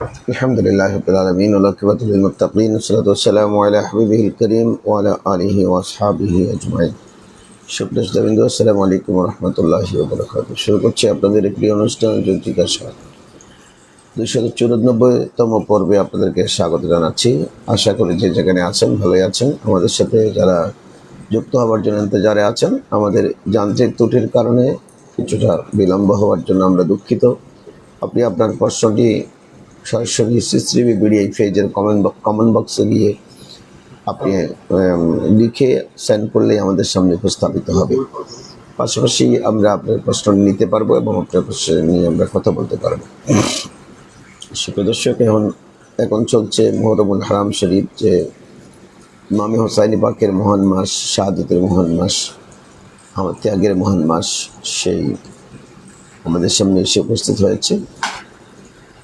আলহামদুলিল্লাহি রাব্বিল আলামিন ওয়া আল-আকিবাতু লিল মুত্তাকিন ওয়াসসালাতু ওয়াসসালামু আলা হাবিবিহিল কারীম ওয়া আলা আলিহি ওয়া আসহাবিহি আজমাইন। সুপ্রিয় শ্রোতাবৃন্দ, আসসালামু আলাইকুম ওয়া রাহমাতুল্লাহি ওয়া বারাকাতুহু। শুরু করছি আপনাদের এই প্রিয় অনুষ্ঠান জিজ্ঞাসা 294তম পর্বে আপনাদেরকে স্বাগত জানাচ্ছি। আশা করি যে যেখানে আছেন ভালোই আছেন। আমাদের সাথে যারা যুক্ত হওয়ার জন্য ইন্তজারে আছেন, আমাদের যান্ত্রিক ত্রুটির কারণে কিছুটা বিলম্ব হওয়ার জন্য আমরা দুঃখিত। আপনি আপনার প্রশ্নটি সরাসরি সিসিবি বিডিআই পেজের কমেন্ট বক্সে গিয়ে আপনি লিখে সেন্ড করলেই আমাদের সামনে উপস্থাপিত হবে। পাশাপাশি আমরা আপনার প্রশ্ন নিতে পারবো এবং আপনার প্রশ্ন নিয়ে আমরা কথা বলতে পারবো। সুপ্রদর্শক, এখন চলছে মুহররমুল হারাম শরীফ, যে ইমামে হোসাইনি পাকের মহান মাস, শাহাদাতের মহান মাস, আমার ত্যাগের মহান মাস, সেই আমাদের সামনে এসে উপস্থিত হয়েছে।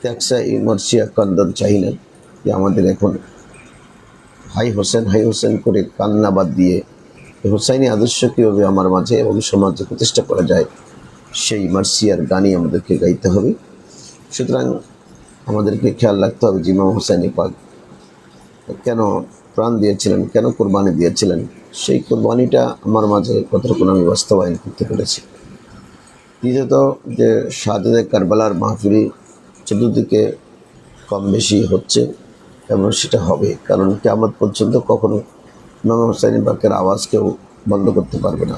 ত্যাগসাই মর্সিয়া কান্দন চাই না, যে আমাদের এখন হাই হোসেন করে কান্না বাদ দিয়ে হোসাইনি আদর্শ কীভাবে আমার মাঝে এবং সমাজে প্রতিষ্ঠা করা যায়, সেই মার্সিয়ার গানই আমাদেরকে গাইতে হবে। সুতরাং আমাদেরকে খেয়াল রাখতে হবে যে ইমাম হোসাইনি পাক কেন প্রাণ দিয়েছিলেন, কেন কোরবানি দিয়েছিলেন, সেই কোরবানিটা আমার মাঝে কতটুকু আমি বাস্তবায়ন করতে পেরেছি। দ্বিতীয়ত, যে শাহাদাতে কারবালার মাহফিল চতুর্দিকে কম বেশি হচ্ছে এবং সেটা হবে, কারণ কিয়ামত পর্যন্ত কখনো ইমাম হোসাইনি পাকের আওয়াজ কেউ বন্ধ করতে পারবে না।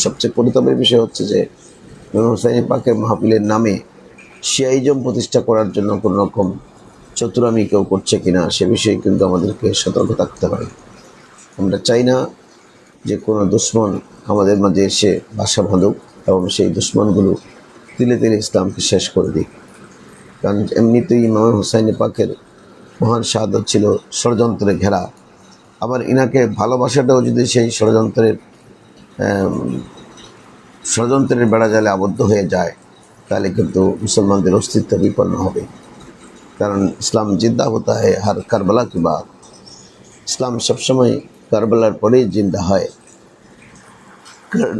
সবচেয়ে পরিতাপের বিষয় হচ্ছে যে ইমাম হোসাইনি পাকের মাহফিলের নামে শিয়াইজম প্রতিষ্ঠা করার জন্য কোনো রকম চতুরামি কেউ করছে কিনা, সে বিষয়ে কিন্তু আমাদেরকে সতর্ক থাকতে হবে। আমরা চাই না যে কোনো দুশ্মন আমাদের মাঝে এসে বাসা বাঁধুক এবং সেই দুশ্মনগুলো তিলে তিলে ইসলামকে শেষ করে দিক। কারণ এমনিতেই ইমাম হোসাইনি পাকের মহান শাহাদাত ছিল ষড়যন্ত্রে ঘেরা, আবার ইনাকে ভালোবাসাটাও যদি সেই ষড়যন্ত্রের বেড়াজালে আবদ্ধ হয়ে যায়, তাহলে কিন্তু মুসলমানদের অস্তিত্ব বিপন্ন হবে। কারণ ইসলাম জিন্দা হতা হয় হার কারবালা কি বাত, ইসলাম সবসময় কারবালার পরেই জিন্দা হয়। কারণ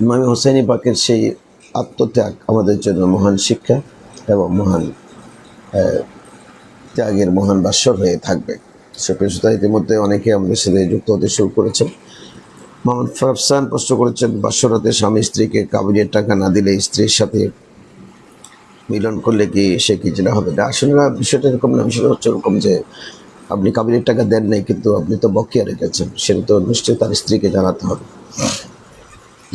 ইমাম হোসাইনি পাকের সেই আত্মত্যাগ আমাদের জন্য মহান শিক্ষা এবং মহান ত্যাগের মহান বাসর হয়ে থাকবে। সুপ্রিয়, ইতিমধ্যে অনেকে আমাদের সাথে যুক্ত হতে শুরু করেছেন। মোহাম্মদ ফারফসান প্রশ্ন করেছেন, বাসরাতে স্বামী স্ত্রীকে কাবিনের টাকা না দিলে স্ত্রীর সাথে মিলন করলে কি সে কি যেটা হবে না? আসলে বিষয়টা এরকম না। বিষয়টা হচ্ছে এরকম যে আপনি কাবিনের টাকা দেন নাই, কিন্তু আপনি তো বকেয়া রেখেছেন, সেটা তো নিশ্চয়ই তার স্ত্রীকে জানাতে হবে।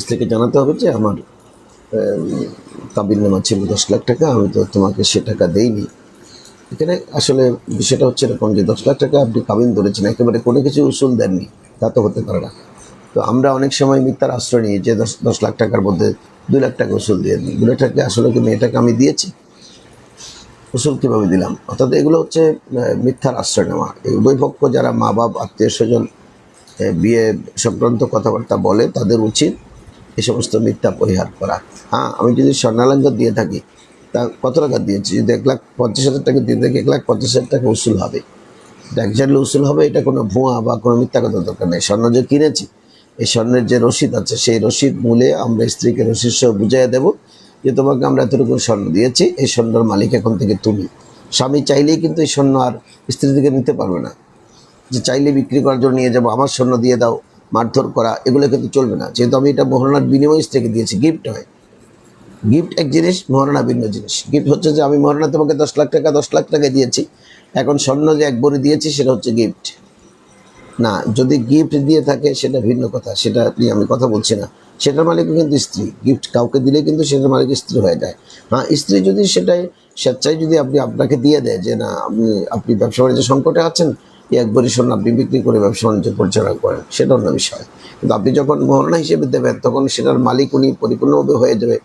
স্ত্রীকে জানাতে হবে যে আমার কাবিন নামা ছিল 10 লাখ টাকা, আমি তো তোমাকে সে টাকা দেইনি। এখানে আসলে বিষয়টা হচ্ছে এরকম যে 10 লাখ টাকা আপনি কাবিন ধরেছেন, একেবারে কোনো কিছু উসুল দেননি, তা তো হতে পারে না। তো আমরা অনেক সময় মিথ্যার আশ্রয় নিই যে 10 লাখ টাকার মধ্যে 2 লাখ টাকা উসুল দিয়ে দিই। 2 লাখ টাকা আসলে কি মেয়েটাকে আমি দিয়েছি? উসুল কীভাবে দিলাম? অর্থাৎ এগুলো হচ্ছে মিথ্যার আশ্রয় নেওয়া। এই উভয় পক্ষ যারা মা বাপ আত্মীয় স্বজন বিয়ে সংক্রান্ত কথাবার্তা বলে, তাদের উচিত এই সমস্ত মিথ্যা পরিহার করা। হ্যাঁ, আমি যদি স্বর্ণালঙ্কার দিয়ে থাকি, তা কত টাকা দিয়েছি? যদি 1,50,000 টাকা দিয়ে থাকি, 1,50,000 টাকা উসুল হবে, একজাক্টলি উসুল হবে। এটা কোনো ভুয়া বা কোনো মিথ্যা কথা দরকার নেই। স্বর্ণ যে কিনেছি, এই স্বর্ণের যে রসিদ আছে, সেই রসিদ মূলে আমরা স্ত্রীকে রসিদ সহ বুঝাইয়া দেবো যে তোমাকে আমরা এতটুকু স্বর্ণ দিয়েছি, এই স্বর্ণের মালিক এখন থেকে তুমি। স্বামী চাইলেই কিন্তু এই স্বর্ণ আর স্ত্রী থেকে নিতে পারবে না, যে চাইলে বিক্রি করার জন্য নিয়ে যাবো, আমার স্বর্ণ দিয়ে দাও, মারধর করা, এগুলো কিন্তু চলবে না। যেহেতু আমি এটা মহারণার বিনিময় স্ত্রীকে দিয়েছি, গিফট হয়। গিফট এক জিনিস, মহারণা ভিন্ন জিনিস। গিফট হচ্ছে যে আমি মহারণা তোমাকে 10 লাখ টাকা দিয়েছি, এখন স্বর্ণ যে 1 ভরি দিয়েছি সেটা হচ্ছে গিফট না। যদি গিফট দিয়ে থাকে সেটা ভিন্ন কথা, সেটা নিয়ে আমি কথা বলছি না। সেটার মালিকও কিন্তু স্ত্রী। গিফট কাউকে দিলে কিন্তু সেটার মালিক স্ত্রী হয়ে যায়। হ্যাঁ, স্ত্রী যদি সেটাই স্বেচ্ছায় যদি আপনাকে দিয়ে দেয় যে না, আপনি ব্যবসা বাণিজ্য সংকটে আছেন, 1 ভরি স্বর্ণ আপনি বিক্রি করে ব্যবসা বাণিজ্য পরিচালনা করেন, সেটা অন্য বিষয়। কিন্তু আপনি যখন মহারণা হিসেবে দেবেন, তখন সেটার মালিক উনি পরিপূর্ণভাবে হয়ে যাবে।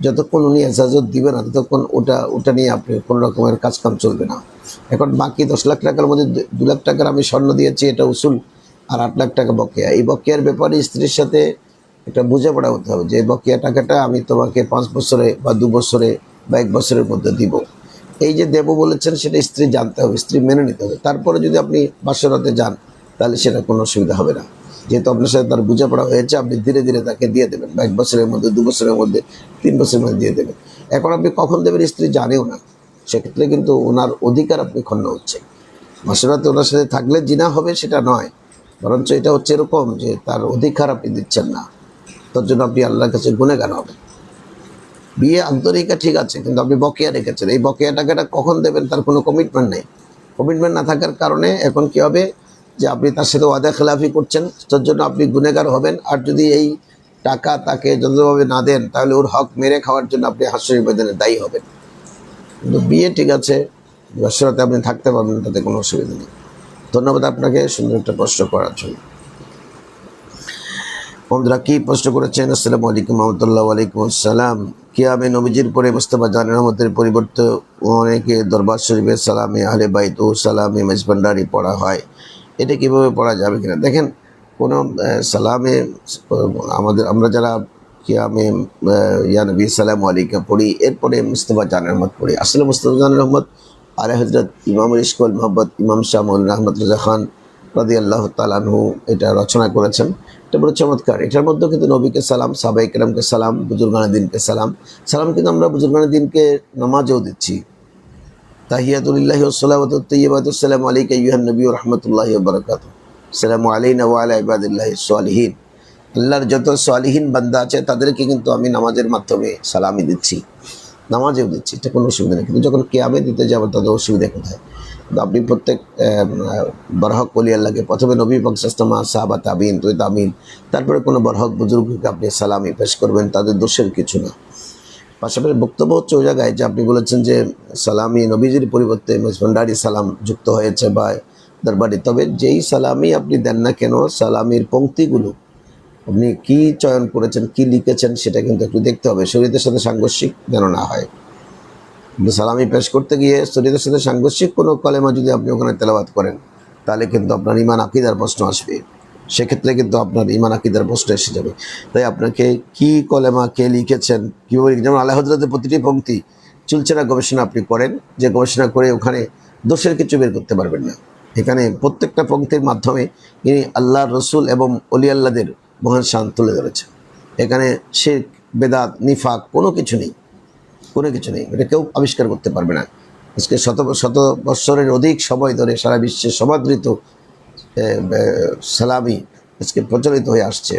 যতক্ষণ উনি এজাজত দিবে না, ততক্ষণ ওটা নিয়ে আপনি কোনো রকমের কাজকাম চলবে না। এখন বাকি 10 লাখ টাকার মধ্যে 2 লাখ টাকার আমি স্বর্ণ দিয়েছি, এটা উসুল, আর 8 লাখ টাকা বকেয়া। এই বকেয়ার ব্যাপারে স্ত্রীর সাথে একটা বোঝাপড়া হতে হবে যে বকেয়া টাকাটা আমি তোমাকে 5 বছরে বা 2 বছরে বা 1 বছরের মধ্যে দিব। এই যে দেব বলেছেন, সেটা স্ত্রী জানতে হবে, স্ত্রী মেনে নিতে হবে। তারপরে যদি আপনি বাসরাতে যান, তাহলে সেটা কোনো অসুবিধা হবে না। যেহেতু আপনার সাথে তার বোঝাপড়া হয়েছে, আপনি ধীরে ধীরে তাকে দিয়ে দেবেন, বা 1 বছরের মধ্যে, 2 বছরের মধ্যে, 3 বছরের মধ্যে দিয়ে দেবেন। এখন আপনি কখন দেবেন স্ত্রী জানেও না, সেক্ষেত্রে কিন্তু ওনার অধিকার আপনি ক্ষুণ্ণ হচ্ছে। মাসরাতে ওনার সাথে থাকলে জিনা হবে সেটা নয়, বরঞ্চ এটা হচ্ছে এরকম যে তার অধিকার আপনি দিচ্ছেন না, তার জন্য আপনি আল্লাহর কাছে গুণাগার হবেন। বিয়ে আন্তরিকা ঠিক আছে, কিন্তু আপনি বকেয়া রেখেছেন, এই বকেয়া টাকাটা কখন দেবেন তার কোনো কমিটমেন্ট নেই। কমিটমেন্ট না থাকার কারণে এখন কি হবে যে আপনি তার সাথে ওয়াদা খেলাফি করছেন, তার জন্য আপনি গুনেগার হবেন। আর যদি এই টাকা তাকে যথাযথভাবে না দেন, তাহলে ওর হক মেরে খাওয়ার জন্য আপনি হাস্যের ময়দানে দায়ী হবেন। কিন্তু বিয়ে ঠিক আছে, বৎসরাতে আপনি থাকতে পারবেন, তাতে কোনো অসুবিধা নেই। ধন্যবাদ আপনাকে সুন্দর একটা প্রশ্ন করার জন্য। বন্ধুরা কি প্রশ্ন করেছেন? আসসালামু আলাইকুম রহমতুল্লাহ। ওয়ালাইকুম আসসালাম। কিয়ামে নবীজির পরে মুস্তাফা জানের রহমতের পরিবর্তে অনেকে দরবার শরীফের সালামে আহলে বাইত ও সালামে মেজবান্ডারি পড়া হয়, এটা কীভাবে পড়া যাবে কিনা? দেখেন, কোনো সালামে আমরা যারা কিয়ামে ইয়া নবী সালাম আলাইকা পড়ি, এরপরে মুস্তাফা জানের রহমত পড়ি। আসলে মুস্তাফা জানের রহমত আলা হজরত ইমামুল ইশকুল মোহাম্মদ ইমাম শাহ মৌলানা আহমদ রাজা খান রাদিয়াল্লাহু তাআলা আনহু এটা রচনা করেছেন। এটা বড় চমৎকার। এটার মধ্যে কিন্তু নবীকে সালাম, সাহাবায়ে কেরামকে সালাম, বুজুর্গানে দিনকে সালাম। সালাম কিন্তু আমরা বুজুর্গানে দিনকে নামাজেও দিচ্ছি। তাহিয়াতুলিল্লাহি ওয়া সালাওয়াতুত তাইয়্যিবাতুস সালামু আলাইকা আইয়ুহান নবী ওয়া রাহমাতুল্লাহি ওয়া বারাকাতুহু। সালামু আলাইনা ওয়া আলা ইবাদিল্লাহিস সালিহিন। আল্লাহর যত সালিহিন বান্দা আছে তাদেরকে কিন্তু আমি নামাজের মাধ্যমে সালামি দিচ্ছি, নামাজেও দিচ্ছি, এটা কোনো অসুবিধা নেই। কিন্তু যখন কিয়ামে দিতে যাব তাদের অসুবিধা কোথায়? আপনি প্রত্যেক বরহক ওলি আল্লাহকে প্রথমে নবী পাক সাল্লাল্লাহু আলাইহি সাহাবা তাবিন তো তাবিন, তারপরে কোনো বরহক বুজুর্গকে আপনি সালামি পেশ করবেন, তাদের দোষের কিছু না। পাশাপাশি বক্তব্য হচ্ছে ওই জায়গায় যে আপনি বলেছেন যে সালামি নবীজির পরিবর্তে মেজবান্ডারি সালাম যুক্ত হয়েছে বা দরবারি, তবে যেই সালামি আপনি দেন না কেন, সালামির পংক্তিগুলো আপনি কি চয়ন করেছেন, কি লিখেছেন, সেটা কিন্তু একটু দেখতে হবে, শরীয়তের সাথে সাংঘর্ষিক যেন না হয়। সালামি পেশ করতে গিয়ে শরীয়তের সাথে সাংঘর্ষিক কোনো কলেমা যদি আপনি ওখানে তেলাওয়াত করেন, তাহলে কিন্তু আপনার ইমান আকিদার প্রশ্ন আসবে, সেক্ষেত্রে কিন্তু আপনার ইমান আকিদার প্রশ্ন এসে যাবে। তাই আপনাকে কি কলেমা কে লিখেছেন, কীভাবে, যেমন আলা হযরতের প্রতিটি পংক্তি চুলচেরা গবেষণা আপনি করেন, যে গবেষণা করে ওখানে দোষের কিছু বের করতে পারবেন না। এখানে প্রত্যেকটা পংক্তির মাধ্যমে তিনি আল্লাহ রসুল এবং অলি আল্লাহদের মহান শান তুলে ধরেছেন। এখানে শিরক, বেদাত, নিফাক কোনো কিছু নেই, কোনো কিছু নেই। এটা কেউ আবিষ্কার করতে পারবে না। আজকে শত শত বৎসরের অধিক সময় ধরে সারা বিশ্বে সমাদৃত সালামি আজকে প্রচলিত হয়ে আসছে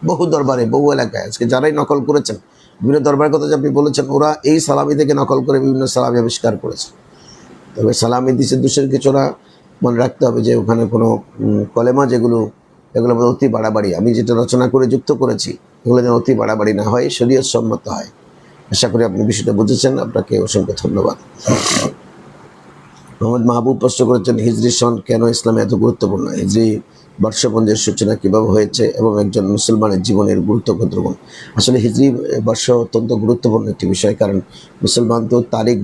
বহু দরবারে, বহু এলাকায়। আজকে যারাই নকল করেছেন, বিভিন্ন দরবারের কথা যে আপনি বলেছেন, ওরা এই সালামি থেকে নকল করে বিভিন্ন সালামি আবিষ্কার করেছে। তবে সালামি দিচ্ছে দোষের কিছু না। মনে রাখতে হবে যে ওখানে কোনো কলেমা যেগুলো, এগুলো অতি বাড়াবাড়ি, আমি যেটা রচনা করে যুক্ত করেছি, এগুলো যেন অতি বাড়াবাড়ি না হয়, শরীয়ত সম্মত হয়। আশা করি আপনি বিষয়টা বুঝেছেন। আপনাকে অসংখ্য ধন্যবাদ। মোহাম্মদ মাহবুব প্রশ্ন করেছেন, হিজরি সন কেন ইসলামে এত গুরুত্বপূর্ণ? হিজরি বর্ষপঞ্জের সূচনা কীভাবে হয়েছে এবং একজন মুসলমানের জীবনের গুরুত্ব কতটুকু? আসলে হিজরি বর্ষ অত্যন্ত গুরুত্বপূর্ণ একটি বিষয়, কারণ মুসলমান তো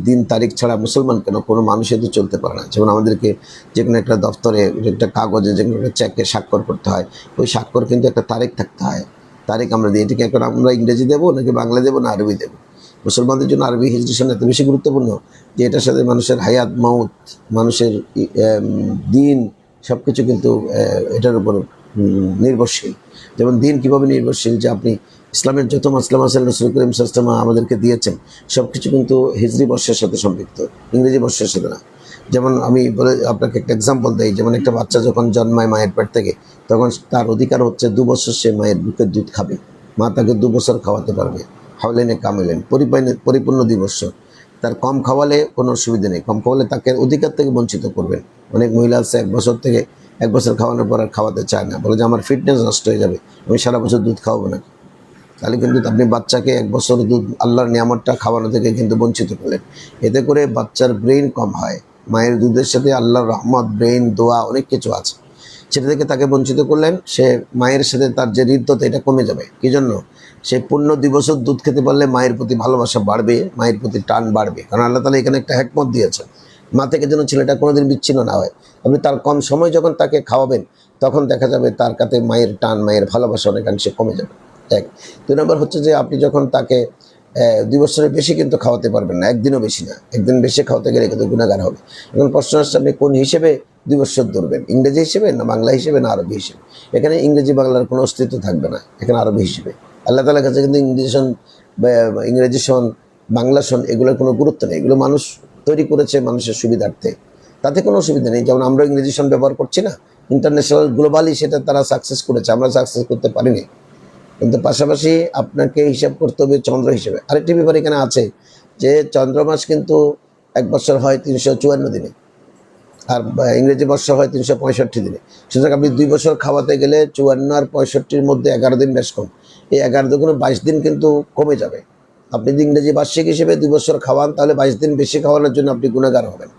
দিন তারিখ ছাড়া মুসলমান কেন, কোনো মানুষই তো চলতে পারে না। যেমন আমাদেরকে যে কোনো একটা দপ্তরে, একটা কাগজে, যে কোনো একটা চেকে স্বাক্ষর করতে হয়, ওই স্বাক্ষর কিন্তু একটা তারিখ থাকতে হয়। তারিখ আমরা দিই, এটাকে এখন আমরা ইংরেজি দেবো নাকি বাংলা দেবো না আরবি দেবো? মুসলমানদের জন্য আরবি হিজরি সন এত বেশি গুরুত্বপূর্ণ যে এটার সাথে মানুষের হায়াত, মৌত, মানুষের দিন সব কিছু কিন্তু এটার উপর নির্ভরশীল। যেমন দিন কীভাবে নির্ভরশীল, যে আপনি ইসলামের যত মাসলা মাসাইল রাসূল করিম সাল্লাল্লাহু আলাইহি ওয়াসাল্লাম আমাদেরকে দিয়েছেন, সব কিছু কিন্তু হিজরি বর্ষের সাথে সম্পৃক্ত, ইংরেজি বর্ষের সাথে না। যেমন আমি বলে আপনাকে একটা এক্সাম্পল দিই, যেমন একটা বাচ্চা যখন জন্মায় মায়ের পেট থেকে, তখন তার অধিকার হচ্ছে 2 বছর সে মায়ের বুকের দুধ খাবে, মা তাকে 2 বছর খাওয়াতে পারবে। হাওলেনে কামেলেন, পরিপূর্ণ 2 বছর। তার কম খাওয়ালে কোনো অসুবিধা নেই, কম খাওয়ালে তাকে অধিকার থেকে বঞ্চিত করবেন। অনেক মহিলা আছে 1 বছর খাওয়ানোর পর আর খাওয়াতে চায় না, বলে যে আমার ফিটনেস নষ্ট হয়ে যাবে, আমি সারা বছর দুধ খাওয়াবো না। তাহলে কিন্তু আপনি বাচ্চাকে 1 বছর দুধ, আল্লাহর নিয়ামতটা খাওয়ানো থেকে কিন্তু বঞ্চিত করলেন। এতে করে বাচ্চার ব্রেইন কম হয়। মায়ের দুধের সাথে আল্লাহর রহমত, ব্রেইন, দোয়া অনেক কিছু আছে, সেটা থেকে তাকে বঞ্চিত করলেন। সে মায়ের সাথে তার যে হৃদ্যতা, এটা কমে যাবে। কী জন্য? সে পূর্ণ 2 বছর দুধ খেতে পারলে মায়ের প্রতি ভালোবাসা বাড়বে, মায়ের প্রতি টান বাড়বে। কারণ আল্লাহ তাআলা এখানে একটা হিকমত দিয়েছেন, মা থেকে যেন ছেলেটা কোনোদিন বিচ্ছিন্ন না হয়। আপনি তার কম সময় যখন তাকে খাওয়াবেন, তখন দেখা যাবে তার কাছে মায়ের টান, মায়ের ভালোবাসা অনেকাংশে কমে যাবে। 1 2 নম্বর হচ্ছে যে আপনি যখন তাকে 2 বছরের বেশি কিন্তু খাওয়াতে পারবেন না, একদিনও বেশি না। একদিন বেশি খাওয়াতে গেলে কিন্তু গুনাহগার হবে। এখন প্রশ্ন আসছে, আপনি কোন হিসেবে 2 বছর ধরবেন? ইংরেজি হিসেবে না বাংলা হিসেবে না আরবি হিসেবে? এখানে ইংরেজি বাংলার কোনো অস্তিত্ব থাকবে না, এখানে আরবি হিসেবে। আল্লাহ তাআলার কাছে কিন্তু ইংরেজি শোন, বাংলা শোন, এগুলোর কোনো গুরুত্ব নেই। এগুলো মানুষ তৈরি করেছে মানুষের সুবিধার্থে, তাতে কোনো অসুবিধা নেই। যেমন আমরা ইংরেজি শোন ব্যবহার করছি না, ইন্টারন্যাশনাল গ্লোবালি সেটা তারা সাকসেস করেছে, আমরা সাকসেস করতে পারিনি। কিন্তু পাশাপাশি আপনাকে হিসাব করতে হবে চন্দ্র হিসেবে। আরেকটি ব্যাপার এখানে আছে যে চন্দ্রমাস কিন্তু 1 বছর হয় 354 দিনে, আর ইংরেজি বর্ষ হয় 365 দিনে। সুতরাং আপনি 2 বছর খাওয়াতে গেলে 54 আর 65-র মধ্যে 11 দিন বেশ কম। এই 11 দুগুণে 22 দিন কিন্তু কমে যাবে। আপনি যদি ইংরেজি বার্ষিক হিসেবে 2 বছর খাওয়ান, তাহলে 22 দিন বেশি খাওয়ানোর জন্য আপনি গুনাহগার হবেন।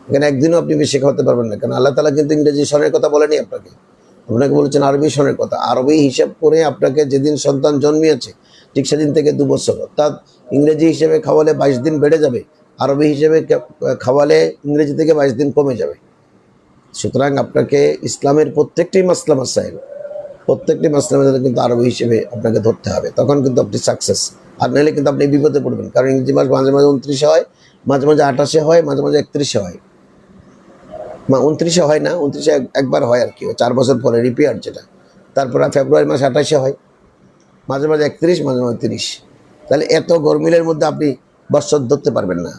এখানে একদিনও আপনি বেশি খাওয়াতে পারবেন না, কারণ আল্লাহ তাআলা কিন্তু ইংরেজি সনের কথা বলেনি আপনাকে, আপনাকে বলেছেন আরবি সনের কথা। আরবি হিসাব করে আপনাকে যেদিন সন্তান জন্মিয়েছে ঠিক সেদিন থেকে 2 বছর, অর্থাৎ ইংরেজি হিসেবে খাওয়ালে 22 দিন বেড়ে যাবে, আরবি হিসেবে খাওয়ালে ইংরেজি থেকে 22 দিন কমে যাবে। সুতরাং আপনাকে ইসলামের প্রত্যেকটি মাসলাম কিন্তু আরবি হিসেবে আপনাকে ধরতে হবে, তখন কিন্তু আপনি সাকসেস। আর নাহলে কিন্তু আপনি বিপদে পড়বেন, কারণ ইংরেজি মাস মাঝে মাঝে 29-এ হয়, মাঝে মাঝে 28-এ হয়, মাঝে মাঝে 31-এ হয়। 29-এ হয় না, 29-এ একবার হয় আর কি, 4 বছর পরে রিপিয়ার যেটা। তারপরে ফেব্রুয়ারি মাস 28-এ হয়, মাঝে মাঝে 31, মাঝে মাঝে 30। তাহলে এত গরমিলের মধ্যে আপনি বৎসর ধরতে পারবেন না।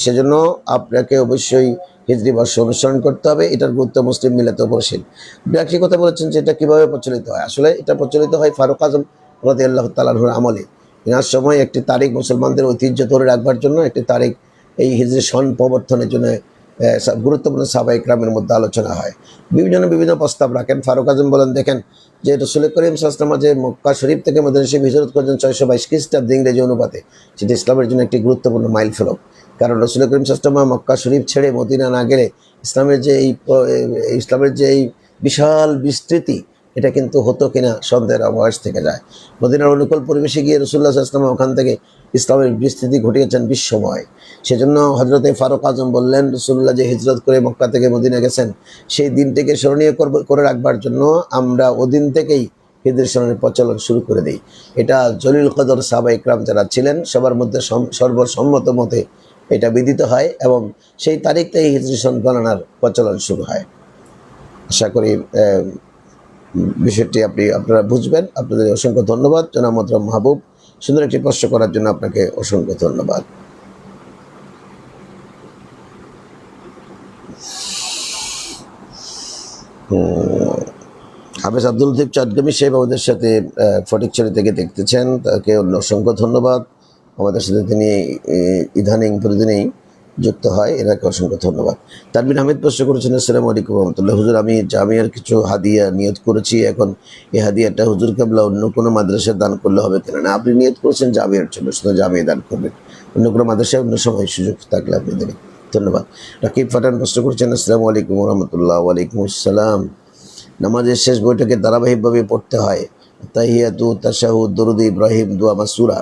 সেজন্য আপনাকে অবশ্যই হিজরি বর্ষ অনুসরণ করতে হবে। এটার গুরুত্ব মুসলিম মিলাতে অপরিসীম। একটি কথা বলেছেন যে এটা কীভাবে প্রচলিত হয়। আসলে এটা প্রচলিত হয় ফারুক আজম রাদিয়াল্লাহু তাআলা আনহুর আমলে। এনার সময় একটি তারিখ, মুসলমানদের ঐতিহ্য ধরে রাখবার জন্য একটি তারিখ, এই হিজরি সন প্রবর্তনের জন্য গুরুত্বপূর্ণ সাহাবা ইকরামের মধ্যে আলোচনা হয়। বিভিন্ন প্রস্তাব রাখেন। ফারুক আজম বলেন, দেখেন যে রাসূল করিম সাল্লাল্লাহু আলাইহি ওয়াসাল্লাম যে মক্কা শরীফ থেকে মদিনা শরীফ হিজরত করেছেন 622 খ্রিস্টাব্দে ইংরেজি অনুপাতে, সেটা ইসলামের জন্য একটি গুরুত্বপূর্ণ মাইল ফলক। কারণ রাসূল করিম সাল্লাল্লাহু আলাইহি ওয়াসাল্লাম মক্কা শরীফ ছেড়ে মদিনা না গেলে ইসলামের যে এই বিশাল বিস্তৃতি, এটা কিন্তু হতো কিনা সন্দেহের অবকাশ থেকে যায়। মদিনার অনুকূল পরিবেশে গিয়ে রাসূলুল্লাহ সাল্লাল্লাহু আলাইহি ওয়াসাল্লাম ওখান থেকে ইসলামের বিস্তৃতি ঘটিয়েছেন বিশ্বময়। সেজন্য হযরতে ফারুক আজম বললেন, রাসূলুল্লাহ যে হিজরত করে মক্কা থেকে মদিনা গেছেন, সেই দিনটিকে স্মরণীয় করে রাখবার জন্য আমরা ওদিন থেকেই হিজরি সনের প্রচলন শুরু করে দিই। এটা জলিল কদর সাহাবা ইকরাম যারা ছিলেন সবার মধ্যে সর্বসম্মত মতে এটা বিদিত হয়, এবং সেই তারিখ থেকে হিজরি সন গণনার প্রচলন শুরু হয়। আশা করি বিষয়টি আপনারা বুঝবেন। আপনাদের অসংখ্য ধন্যবাদ। জনাব মোহতরম মাহবুব, সুন্দর একটি প্রশ্ন করার জন্য আপনাকে অসংখ্য ধন্যবাদ। হাফেজ আব্দুল লতিফ চট্টগ্রামী সাহেব আমাদের সাথে ফটিকছড়ি থেকে দেখতেছেন, তাকে অসংখ্য ধন্যবাদ। আমাদের সাথে তিনি ইদানিং প্রতিদিনই যুক্ত হয়, এনাকে অসংখ্য ধন্যবাদ। তানভীর আহমেদ প্রশ্ন করেছেন, আসসালামু আলাইকুম রহমতুল্লাহ। হুজুর, আমি জামিয়ার কিছু হাদিয়া নিয়ত করেছি, এখন এই হাদিয়াটা হুজুর কেবলা অন্য কোনো মাদ্রাসায় দান করলে হবে কিনা? না, আপনি নিয়ত করেছেন জামিয়ার জন্য, শুধু জামিয়া দান করবেন, অন্য কোনো মাদ্রাসায় অন্য সময় সুযোগ থাকলে আপনি দেবেন। ধন্যবাদ। রাকিব ফাটান প্রশ্ন করেছেন, আসসালামু আলাইকুম রহমতুল্লাহ। ওয়ালাইকুম আসসালাম। নামাজের শেষ বইটাকে ধারাবাহিকভাবে পড়তে হয়, তাহিয়াতু, তাশাহুদ, দরুদ ইব্রাহিম, দোয়া মাসুরা।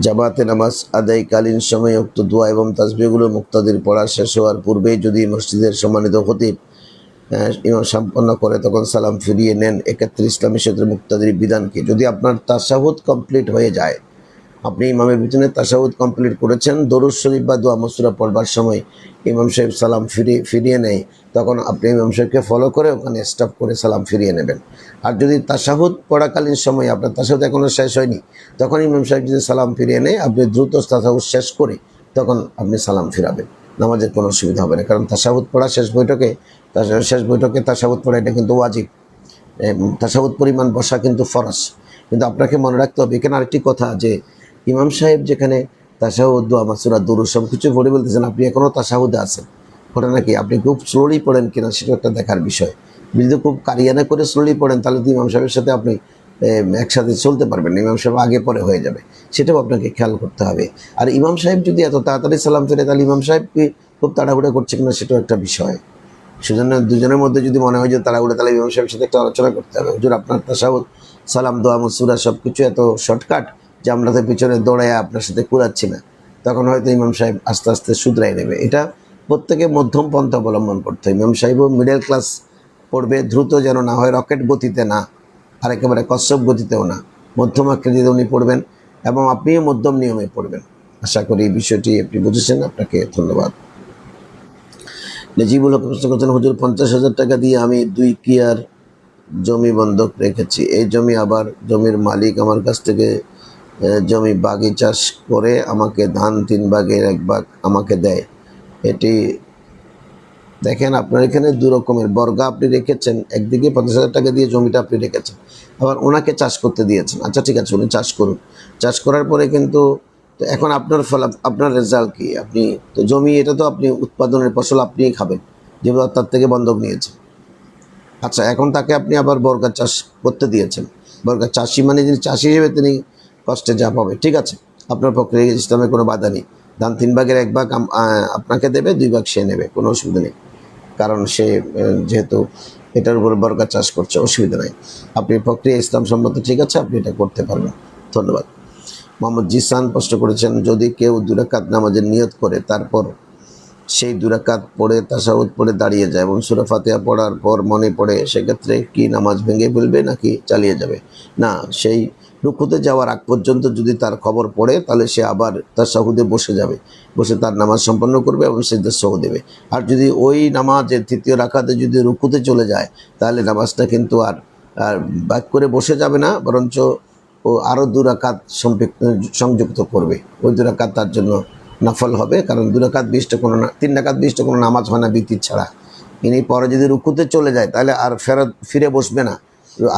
জামাতে নামাজ আদায়কালীন সময়ে উক্ত দোয়া এবং তাসবিহগুলো মুক্তাদির পড়া শেষ হওয়ার পূর্বেই যদি মসজিদের সম্মানিত খতিব ইমাম সম্পন্ন করে তখন সালাম ফিরিয়ে নেন, এক্ষেত্রে ইসলামী ক্ষেত্রে মুক্তাদির বিধান কি? যদি আপনার তাশাহুদ কমপ্লিট হয়ে যায়, আপনি ইমামের পিছনে তাশাহুদ কমপ্লিট করেছেন, দরুদ শরীফ বা দোয়া মাসুরা পড়বার সময় ইমাম সাহেব সালাম ফিরিয়ে নেয়, তখন আপনি ইমাম সাহেবকে ফলো করে ওখানে স্টপ করে সালাম ফিরিয়ে নেবেন। আর যদি তাশাহুদ পড়াকালীন সময় আপনার তাশাহুদ এখনও শেষ হয়নি, তখন ইমাম সাহেব যদি সালাম ফিরিয়ে নেয়, আপনি দ্রুত তাশাহুদ শেষ করে তখন আপনি সালাম ফিরাবেন, নামাজের কোনো অসুবিধা হবে না। কারণ তাশাহুদ পড়া শেষ বৈঠকে তাশাহুদ পড়া এটা কিন্তু ওয়াজিব। তাশাহুদ পরিমাণ বসা কিন্তু ফরজ। কিন্তু আপনাকে মনে রাখতে হবে এখানে আরেকটি কথা, যে ইমাম সাহেব যেখানে তাশাহুদ, দোয়া মাসুরা, দুরূদ সব কিছু পড়ে বলতেছেন, আপনি এখনও তাশাহুদে আছেন, ওটা নাকি আপনি খুব স্লোলি পড়েন কিনা সেটা একটা দেখার বিষয়। যদি খুব কারিয়ানা করে স্লোলি পড়েন, তাহলে তো ইমাম সাহেবের সাথে আপনি একসাথে চলতে পারবেন না, ইমাম সাহেব আগে পরে হয়ে যাবে, সেটাও আপনাকে খেয়াল করতে হবে। আর ইমাম সাহেব যদি এত তাড়াতাড়ি সালাম ফেরে, তাহলে ইমাম সাহেব কি খুব তাড়াহুড়া করছে কিনা সেটাও একটা বিষয়। সেজন্য দুজনের মধ্যে যদি মনে হয় যে তাড়াহুড়া, তাহলে ইমাম সাহেবের সাথে একটা আলোচনা করতে হবে, হুজুর আপনার তাশাহুদ, সালাম, দোয়া মাসুরা সব কিছু এত শর্টকাট যে আমরা তো পিছনে দৌড়ায় আপনার সাথে কুলাচ্ছি না, তখন হয়তো ইমাম সাহেব আস্তে আস্তে শুধরাই নেবে। এটা প্রত্যেকে মধ্যম পন্থা অবলম্বন করতে হয়। ইমাম সাহেবও মিডল ক্লাস পড়বে, দ্রুত যেন না হয়, রকেট গতিতে না, আর একেবারে কচ্ছপ গতিতেও না, মধ্যম আকৃতিতে উনি পড়বেন এবং আপনিও মধ্যম নিয়মে পড়বেন। আশা করি এই বিষয়টি আপনি বুঝেছেন। আপনাকে ধন্যবাদ। নজিবুল হক প্রশ্ন করছেন, হুজুর 50,000 টাকা দিয়ে আমি 2 কিয়ার জমি বন্ধক রেখেছি। এই জমি আবার জমির মালিক আমার কাছ থেকে জমি বাগি চাষ করে আমাকে ধান 3 ভাগের 1 ভাগ আমাকে দেয়। এটি দেখেন, আপনার এখানে 2 রকমের বর্গা আপনি রেখেছেন। একদিকে 50,000 টাকা দিয়ে জমিটা আপনি রেখেছেন, আবার ওনাকে চাষ করতে দিয়েছেন। আচ্ছা ঠিক আছে, উনি চাষ করুন। চাষ করার পরে কিন্তু তো এখন আপনার ফল, আপনার রেজাল্ট কি? আপনি তো জমি, এটা তো আপনি উৎপাদনের ফসল আপনিই খাবেন, যেগুলো তার থেকে বন্ধক নিয়েছেন। আচ্ছা, এখন তাকে আপনি আবার বর্গা চাষ করতে দিয়েছেন। বর্গা চাষি মানে যিনি চাষি হিসেবে তিনি কষ্টে যা পাবে, ঠিক আছে, আপনার পক্ষে ইসলামে কোনো বাধা নেই। ধান 3 ভাগের 1 ভাগ আপনাকে দেবে, 2 ভাগ সে নেবে, কোনো অসুবিধা নেই। কারণ সে যেহেতু এটার উপর বর্গা চাষ করছে, অসুবিধা নাই। আপনি প্রক্রিয়া ইসলাম সম্মত, ঠিক আছে, আপনি এটা করতে পারবেন। ধন্যবাদ। মোহাম্মদ জিসান প্রশ্ন করেছেন, যদি কেউ 2 রাকাত নামাজের নিয়ত করে তারপর সেই 2 রাকাত পড়ে তাশাহুদ পড়ে দাঁড়িয়ে যায় এবং সূরা ফাতিহা পড়ার পর মনে পড়ে, সেক্ষেত্রে কি নামাজ ভেঙে ফেলবে নাকি চালিয়ে যাবে? না, সেই রুকুতে যাওয়ার আগ পর্যন্ত যদি তার খবর পড়ে, তাহলে সে আবার তাশাহুদে বসে যাবে, বসে তার নামাজ সম্পন্ন করবে এবং সিজদা সহ দেবে। আর যদি ওই নামাজের 3য় রাকাতে যদি রুকুতে চলে যায়, তাহলে নামাজটা কিন্তু আর আর বাক করে বসে যাবে না, বরঞ্চ ও আরও 2 রাকাত সংযুক্ত করবে। ওই 2 রাকাত তার জন্য নফল হবে, কারণ 2 রাকাত 20টা কোনো 3 রাকাত 20টা কোনো নামাজ হয় না বিতির ছাড়া। ইনি পরে যদি রুকুতে চলে যায়, তাহলে আর ফিরে বসবে না,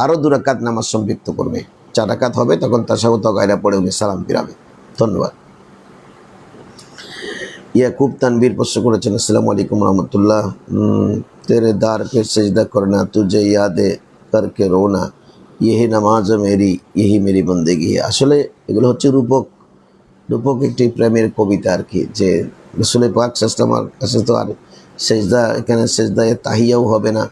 আরও 2 রাকাত নামাজ সম্পৃক্ত করবে। 4 রাকাত হবে, তখন তাশাহুদ গায়রা পড়ে উনি সালাম ফিরাবে। ধন্যবাদ। ইয়াকুব তানবীর প্রশ্ন করেছেন, আসসালামু আলাইকুম রহমতুল্লাহ, তেরে দার পে সেজদা করনা, তুঝে ইয়াদে করকে রোনা, ইহি নামাজ মেরি, ইহি মেরি বন্দেগি। আসলে এগুলো হচ্ছে রূপক একটি প্রেমের কবিতা আর কি, যে রাসূল পাক সাল্লাল্লাহু আলাইহি কাছে তো আর সেজদা, এখানে সেজদায় তাহিয়াও হবে না,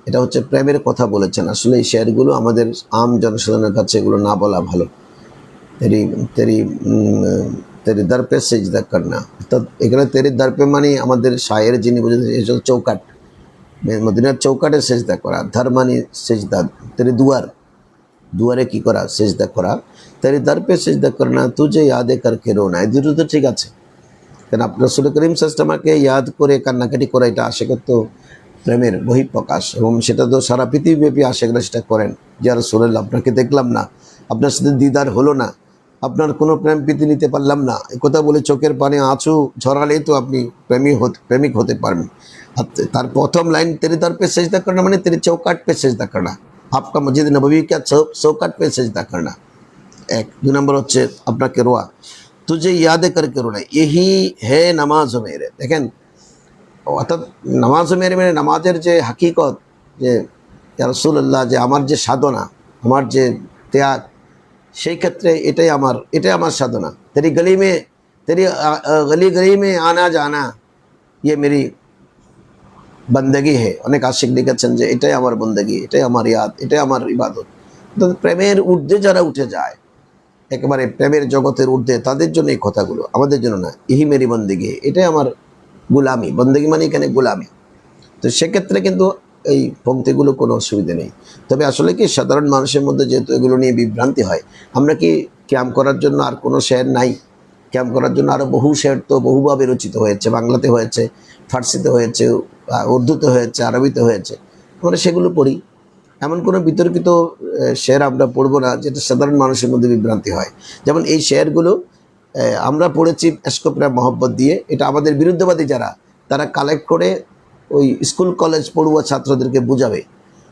এটা হচ্ছে প্রেমের কথা বলেছেন। আসলে এই শেয়ারগুলো আমাদের আম জনসাধারণের কাছে এগুলো না বলা ভালো। তেরি তেরি তেরি দর পে সেজদা করনা, অর্থাৎ এখানে তেরি দর পে মানে আমাদের শায়ের যিনি বুঝেছেন চৌকাট, মদিনার চৌকাটে সেজদা করা। ধর মানে সেজদা, তেরি দুয়ারে কি করা, সেজদা করা। তেরি দর পে সেজদা করনা, তুঝে ইয়াদে করকে রোনা, এই দুটো তো ঠিক আছে। কেন আপনার রাসূল করিম সাল্লাল্লাহু আলাইহি ওয়াসাল্লামকে ইয়াদ করে কান্নাকাটি করা, এটা আশিকের তো প্রেমের বহিঃপ্রকাশ, এবং সেটা তো সারা পৃথিবীব্যাপী আশিকরা সেটা করেন। যে রাসূলুল্লাহ, আপনাকে দেখলাম না, আপনার সাথে দিদার হলো না, আপনার কোনো প্রেম প্রীতি নিতে পারলাম না, এ কথা বলে চোখের পানি আঁচু ঝরালেই তো আপনি প্রেমিক হতে পারবেন। আর তার প্রথম লাইন, তেরি দর পে সেজদা করনা মানে তেরি চৌকাট পে সেজদা করনা, आपका मस्जिद नबवी का चौकाट पे सेजदा करना। 1 2 নম্বর হচ্ছে আপনাকে রোয়া, তুঝে ইয়াদে করকে রোনা, यही है নামাজ মেরে। দেখেন, অর্থাৎ নামাজ মেরে মানে নামাজের যে হাকিকত, যে ইয়া রাসূলুল্লাহ, যে আমার যে সাধনা, আমার যে ত্যাগ, সেই ক্ষেত্রে এটাই আমার সাধনা। তেরি গলি মে আনা জানা, ये मेरी বন্দেগি হে। অনেক আশিক লিখেছেন যে এটাই আমার বন্দেগি, এটাই আমার ইয়াদ, এটাই আমার ইবাদত। তো প্রেমের ঊর্ধ্বে যারা উঠে যায়, একেবারে প্রেমের জগতের ঊর্ধ্বে, তাদের জন্য এই কথাগুলো, আমাদের জন্য না। ইহি মেরি বন্দেগি, এটাই আমার গুলামি। বন্দেগি মানে এখানে গুলামি। তো সেক্ষেত্রে কিন্তু এই পংক্তিগুলো কোনো অসুবিধা নেই। তবে আসলে কি, সাধারণ মানুষের মধ্যে যেহেতু এগুলো নিয়ে বিভ্রান্তি হয়, আমরা কি ক্যাম্প করার জন্য আর কোনো শেয়ার নাই? ক্যাম্প করার জন্য আরও বহু শেয়ার তো বহুভাবে রচিত হয়েছে, বাংলাতে হয়েছে, ফার্সিতে হয়েছে, উর্দুতে হয়েছে, আরবিতে হয়েছে, আমরা সেগুলো পড়ি। এমন কোনো বিতর্কিত শেয়ার আমরা পড়বো না যেটা সাধারণ মানুষের মধ্যে বিভ্রান্তি হয়। যেমন এই শেয়ারগুলো আমরা পড়েছি এশক প্রেম মহব্বত দিয়ে, এটা আমাদের বিরুদ্ধবাদী যারা, তারা কালেক্ট করে ওই স্কুল কলেজ পড়ুয়া ছাত্রদেরকে বুঝাবে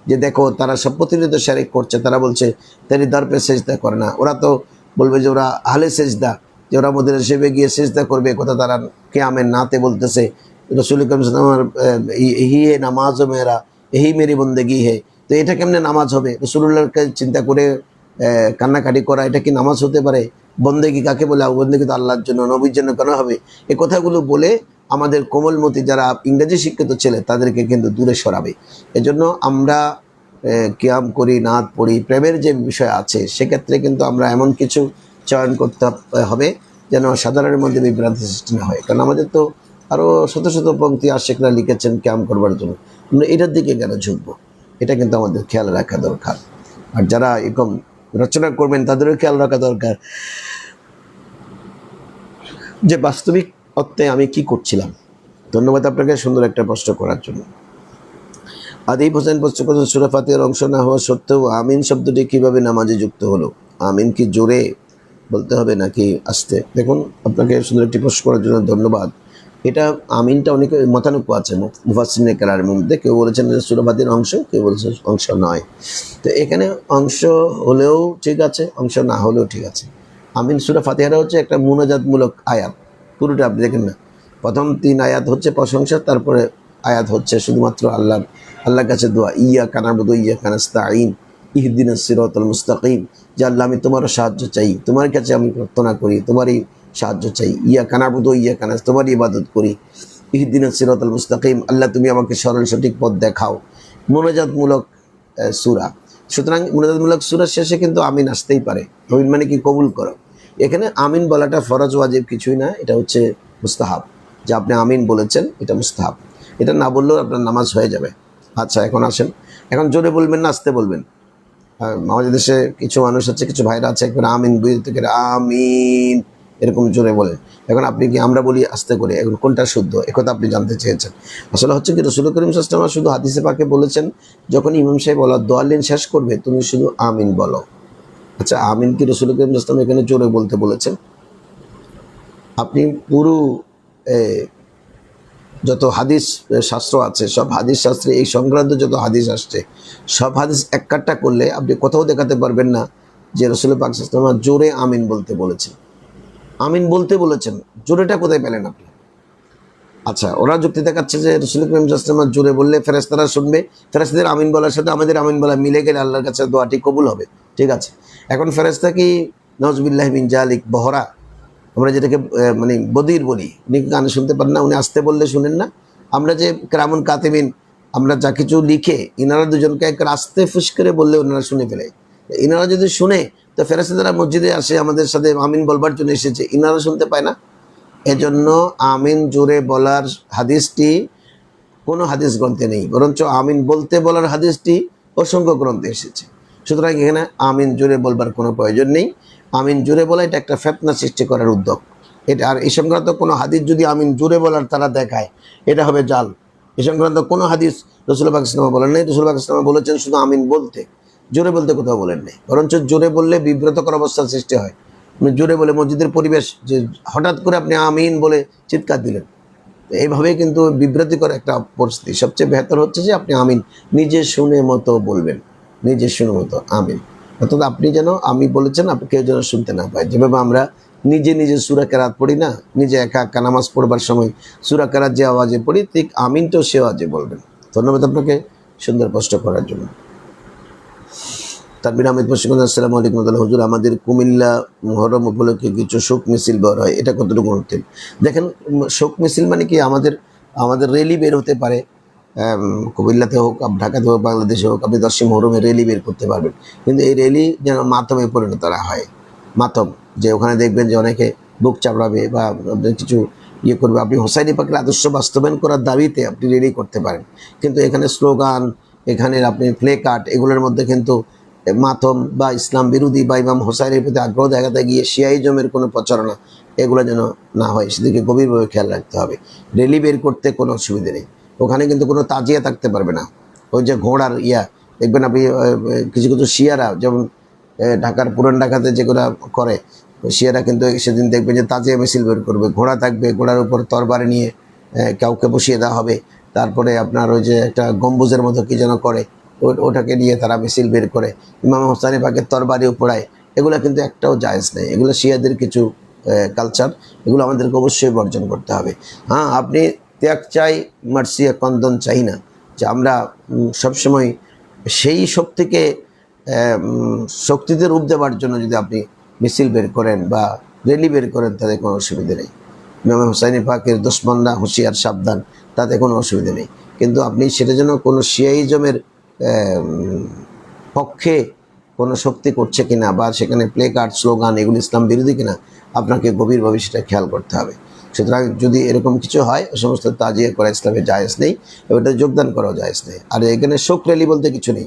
যে দেখো, তারা সব প্রতিনিয়ত শেয়ার করছে, তারা বলছে তেরি দর পে সেজদা করে না। ওরা তো বলবে যে ওরা আহলে সেজদা, যে ওরা মদিনা শরীফে গিয়ে সেজদা করবে, কথা তারা কিয়ামের নাতে বলতেছে। রাসূল করিম সাল্লাল্লাহু আলাইহি ওয়াসাল্লাম ইহি হে নামাজ মেরা, ইহি মেরি বন্দেগি হে। তো এটা কেমনে নামাজ হবে? রাসূলুল্লাহকে চিন্তা করে কান্নাকাটি করা, এটা কি নামাজ হতে পারে? বন্দেগি কাকে বলে? বন্দেগি তো আল্লাহর জন্য, নবীর জন্য কেন হবে? এই কথাগুলো বলে আমাদের কোমলমতি যারা ইংরেজি শিক্ষিত ছেলে, তাদেরকে কিন্তু দূরে সরাবে। এজন্য আমরা কিয়াম করি, নাত পড়ি, প্রেমের যে বিষয় আছে, সেক্ষেত্রে কিন্তু আমরা এমন কিছু চয়ন করতে হবে যেন সাধারণের মধ্যে বিভ্রান্তি সৃষ্টি না হয়। কারণ আমাদের তো আরও শত শত পংক্তি আশিকরা লিখেছেন ক্যাম্প করবার জন্য, আমরা এটার দিকে কেন ঝুঁকবো? এটা কিন্তু আমাদের খেয়াল রাখা দরকার। আর যারা এরকম রচনা করবেন তাদেরও খেয়াল রাখা দরকার যে বাস্তবিক অর্থে আমি কি করছিলাম। ধন্যবাদ আপনাকে সুন্দর একটা প্রশ্ন করার জন্য। আদিব হোসেন প্রশ্ন করেছেন, সূরা ফাতিহার অংশ না হওয়া সত্ত্বেও আমিন শব্দটি কিভাবে নামাজে যুক্ত হলো? আমিন কি জোরে বলতে হবে নাকি আস্তে? দেখুন, আপনাকে সুন্দর একটি প্রশ্ন করার জন্য ধন্যবাদ। এটা আমিনটা অনেকে মতানৈক্য আছে মুফাসসিরিনে কেরামের মধ্যে। কেউ বলেছেন যে সূরা ফাতিহার অংশ, কেউ বলেছেন অংশ নয়। তো এখানে অংশ হলেও ঠিক আছে, অংশ না হলেও ঠিক আছে। আমিন সূরা ফাতিহাটা হচ্ছে একটা মুনাজাতমূলক আয়াত, পুরোটা আপনি দেখেন না। প্রথম 3 আয়াত হচ্ছে প্রশংসা, তারপরে আয়াত হচ্ছে শুধুমাত্র আল্লাহর কাছে দোয়া, ইয়্যাকা না'বুদু ওয়া ইয়্যাকা নাস্তাঈন ইহদিনাস সিরাতাল মুস্তাকিম। যে আল্লাহ, আমি তোমার সাহায্য চাই, তোমার কাছে আমি প্রার্থনা করি, তোমারই সাহায্য চাই। ইয়্যাকা না'বুদু ওয়া ইয়্যাকা নাস্তাঈন, তোমারই ইবাদত করি। ইহদিনাস সিরাতাল মুস্তাকিম, আল্লাহ তুমি আমাকে সরল সঠিক পথ দেখাও। মোনাজাতমূলক সূরা, সুতরাং মোনাজাতমূলক সূরার শেষে কিন্তু আমিন আসতেই পারে। আমিন মানে কি? কবুল করো। এখানে আমিন বলাটা ফরজ ওয়াজিব কিছুই না, এটা হচ্ছে মুস্তাহাব। যে আপনি আমিন বলেছেন এটা মুস্তাহাব, এটা না বললেও আপনার নামাজ হয়ে যাবে। আচ্ছা, এখন আসেন, এখন জোরে বলবেন না আস্তে বলবেন? আমাদের দেশে কিছু মানুষ আছে, কিছু ভাইরা আছে, একবার আমিন বুঝতে গেলে আমিন এরকম জোরে বলে। এখন আপনি কি? আমরা বলি আস্তে করে, এখন কোনটা শুদ্ধ একথা আপনি জানতে চেয়েছেন। আসলে হচ্ছে কি, রাসূল করিম সাল্লাল্লাহু আলাইহি ওয়াসাল্লাম শুধু হাদিসে পাকে বলেছেন, যখন ইমাম সাহেব বলা দোয়ালিন শেষ করবে তুমি শুধু আমিন বলো। আচ্ছা, আমিন কি রাসূল করিম সাল্লাল্লাহু আলাইহি ওয়াসাল্লাম এখানে জোরে বলতে বলেছেন? আপনি পুরো যত হাদিস শাস্ত্র আছে, সব হাদিস শাস্ত্রে এই সংক্রান্ত যত হাদিস আসছে, সব হাদিস এক কাট্টা করলে আপনি কোথাও দেখাতে পারবেন না যে রাসূল পাক সাল্লাল্লাহু আলাইহি ওয়াসাল্লাম জোরে আমিন বলতে বলেছেন। আমিন বলতে বলেছেন, জোরেটা কোথায় পেলেন আপনি? আচ্ছা, ওরা যুক্তি দেখাচ্ছে যে রাসূল করিম সাল্লাল্লাহু আলাইহি ওয়াসাল্লাম জোরে বললে ফেরেশতারা শুনবে, ফেরেশতাদের আমিন বলার সাথে আমাদের আমিন বলা মিলে গেলে আল্লাহর কাছে দোয়াটি কবুল হবে। ঠিক আছে, এখন ফেরেশতা কি নাউজুবিল্লাহি মিন জালিক বহরা, আমরা যেটাকে মানে বদির বলি, উনি গানে শুনতে পারেন না? উনি আসতে বললে শুনেন না? আমরা যে কেরামুন কাতিবিন, আমরা যা কিছু লিখে, ইনারা দুজনকে এক আস্তে ফুস করে বললে ওনারা শুনে ফেলে। ইনারা যদি শুনে, তো ফেরেশতারা মসজিদে আসে আমাদের সাথে আমিন বলবার জন্য এসেছে, ইনারা শুনতে পায় না? এজন্য আমিন জোরে বলার হাদিসটি কোনো হাদিস গ্রন্থে নেই, বরঞ্চ আমিন বলতে বলার হাদিসটি অসংখ্য গ্রন্থে এসেছে। সুতরাং এখানে আমিন জোরে বলবার কোনো প্রয়োজন নেই। আমিন জোরে বলা এটা একটা ফিতনা সৃষ্টি করার উদ্যোগ। এটা, আর এই সংক্রান্ত কোনো হাদিস যদি আমিন জোরে বলার তারা দেখায়, এটা হবে জাল। এই সংক্রান্ত কোনো হাদিস রাসূল পাক সাল্লাল্লাহু আলাইহি ওয়াসাল্লাম বলেন নাই। রাসূল পাক সাল্লাল্লাহু আলাইহি ওয়াসাল্লাম বলেছেন শুধু আমিন বলতে, জোরে বলতে কোথাও বলেন নাই। বরঞ্চ জোরে বললে বিব্রতকর অবস্থার সৃষ্টি হয়। আপনি জোরে বলে মসজিদের পরিবেশ, যে হঠাৎ করে আপনি আমিন বলে চিৎকার দিলেন, এইভাবে কিন্তু বিভ্রান্তিকর একটা পরিস্থিতি। সবচেয়ে বেহতর হচ্ছে যে আপনি আমিন নিজে শুনে মতো বলবেন, নিজে শুনে মতো আমিন। অর্থাৎ আপনি যেন আমি বলেছেন আপনি কেউ যেন শুনতে না পায়। যেভাবে আমরা নিজে নিজে সূরা কেরাত পড়ি না, নিজে একা একা নামাজ পড়বার সময় সূরা কেরাত যে আওয়াজে পড়ি, ঠিক আমিনটাও সে আওয়াজে বলবেন। ধন্যবাদ আপনাকে সুন্দর প্রশ্ন করার জন্য। তানভীর আহমেদ প্রশ্ন করেন, আসসালামু আলাইকুম হুজুর, আমাদের কুমিল্লা মুহররম উপলক্ষে কিছু শোক মিছিল বের হয়, এটা কতটুকু অর্থের? দেখেন, শোক মিছিল মানে কি, আমাদের র্যালি বের হতে পারে। কুমিল্লাতে হোক, ঢাকাতে হোক, বাংলাদেশে হোক, আপনি 10ই মুহরমে র্যালি বের করতে পারবেন। কিন্তু এই র্যালি যেন মাতমে পরিণত না হয়। মাতম, যে ওখানে দেখবেন যে অনেকে বুক চাপড়াবে বা কিছু ইয়ে করবে। আপনি হোসাইনি পাকের আদর্শ বাস্তবায়ন করার দাবিতে আপনি র্যালি করতে পারেন, কিন্তু এখানে স্লোগান, এখানে আপনি প্লে কার্ড, এগুলোর মধ্যে কিন্তু মাতম বা ইসলাম বিরোধী বা ইমাম হোসাইনের প্রতি আগ্রহ দেখাতে গিয়ে শিয়াইজমের কোনো প্রচারণা এগুলো যেন না হয়, সেদিকে গভীরভাবে খেয়াল রাখতে হবে। র্যালি বের করতে কোনো অসুবিধা নেই, ওখানে কিন্তু কোনো তাজিয়া থাকতে পারবে না। ওই যে ঘোড়ার দেখবেন আপনি, কিছু কিছু শিয়ারা, যেমন ঢাকার পুরান ঢাকাতে যেগুলো করে শিয়ারা, কিন্তু সেদিন দেখবেন যে তাজিয়া মিছিল বের করবে, ঘোড়া থাকবে, ঘোড়ার উপর তরবারি নিয়ে কাউকে বসিয়ে দেওয়া হবে। তারপরে আপনার ওই যে একটা গম্বুজের মতো কী যেন করে, ওটাকে নিয়ে তারা মিছিল বের করে, ইমাম হোসাইনি পাকের তরবারিও পোড়ায়। এগুলো কিন্তু একটাও জায়েজ নেই, এগুলো শিয়াদের কিছু কালচার, এগুলো আমাদেরকে অবশ্যই বর্জন করতে হবে। হ্যাঁ, আপনি ত্যাগ চাই, মার্সিয়া কন্দন চাই না, যে আমরা সবসময় সেই শক্তিকে শক্তিতে রূপ দেওয়ার জন্য যদি আপনি মিছিল বের করেন বা র্যালি বের করেন, তাতে কোনো অসুবিধা নেই। ইমাম হোসাইনি পাকের দুশমনরা হুঁশিয়ার সাবধান, তাতে কোনো অসুবিধা নেই। কিন্তু আপনি সেটা যেন কোনো শিয়াইজমের পক্ষে কোনো শক্তি করছে কিনা, বা সেখানে প্লে কার্ড, স্লোগান এগুলো ইসলাম বিরোধী কিনা, আপনাকে গভীরভাবে সেটা খেয়াল করতে হবে। সুতরাং যদি এরকম কিছু হয়, ওই সমস্ত তাজিয়া করা ইসলামে জায়েজ নেই, ওটা যোগদান করাও জায়েজ নেই। আর এখানে শোক র্যালি বলতে কিছু নেই।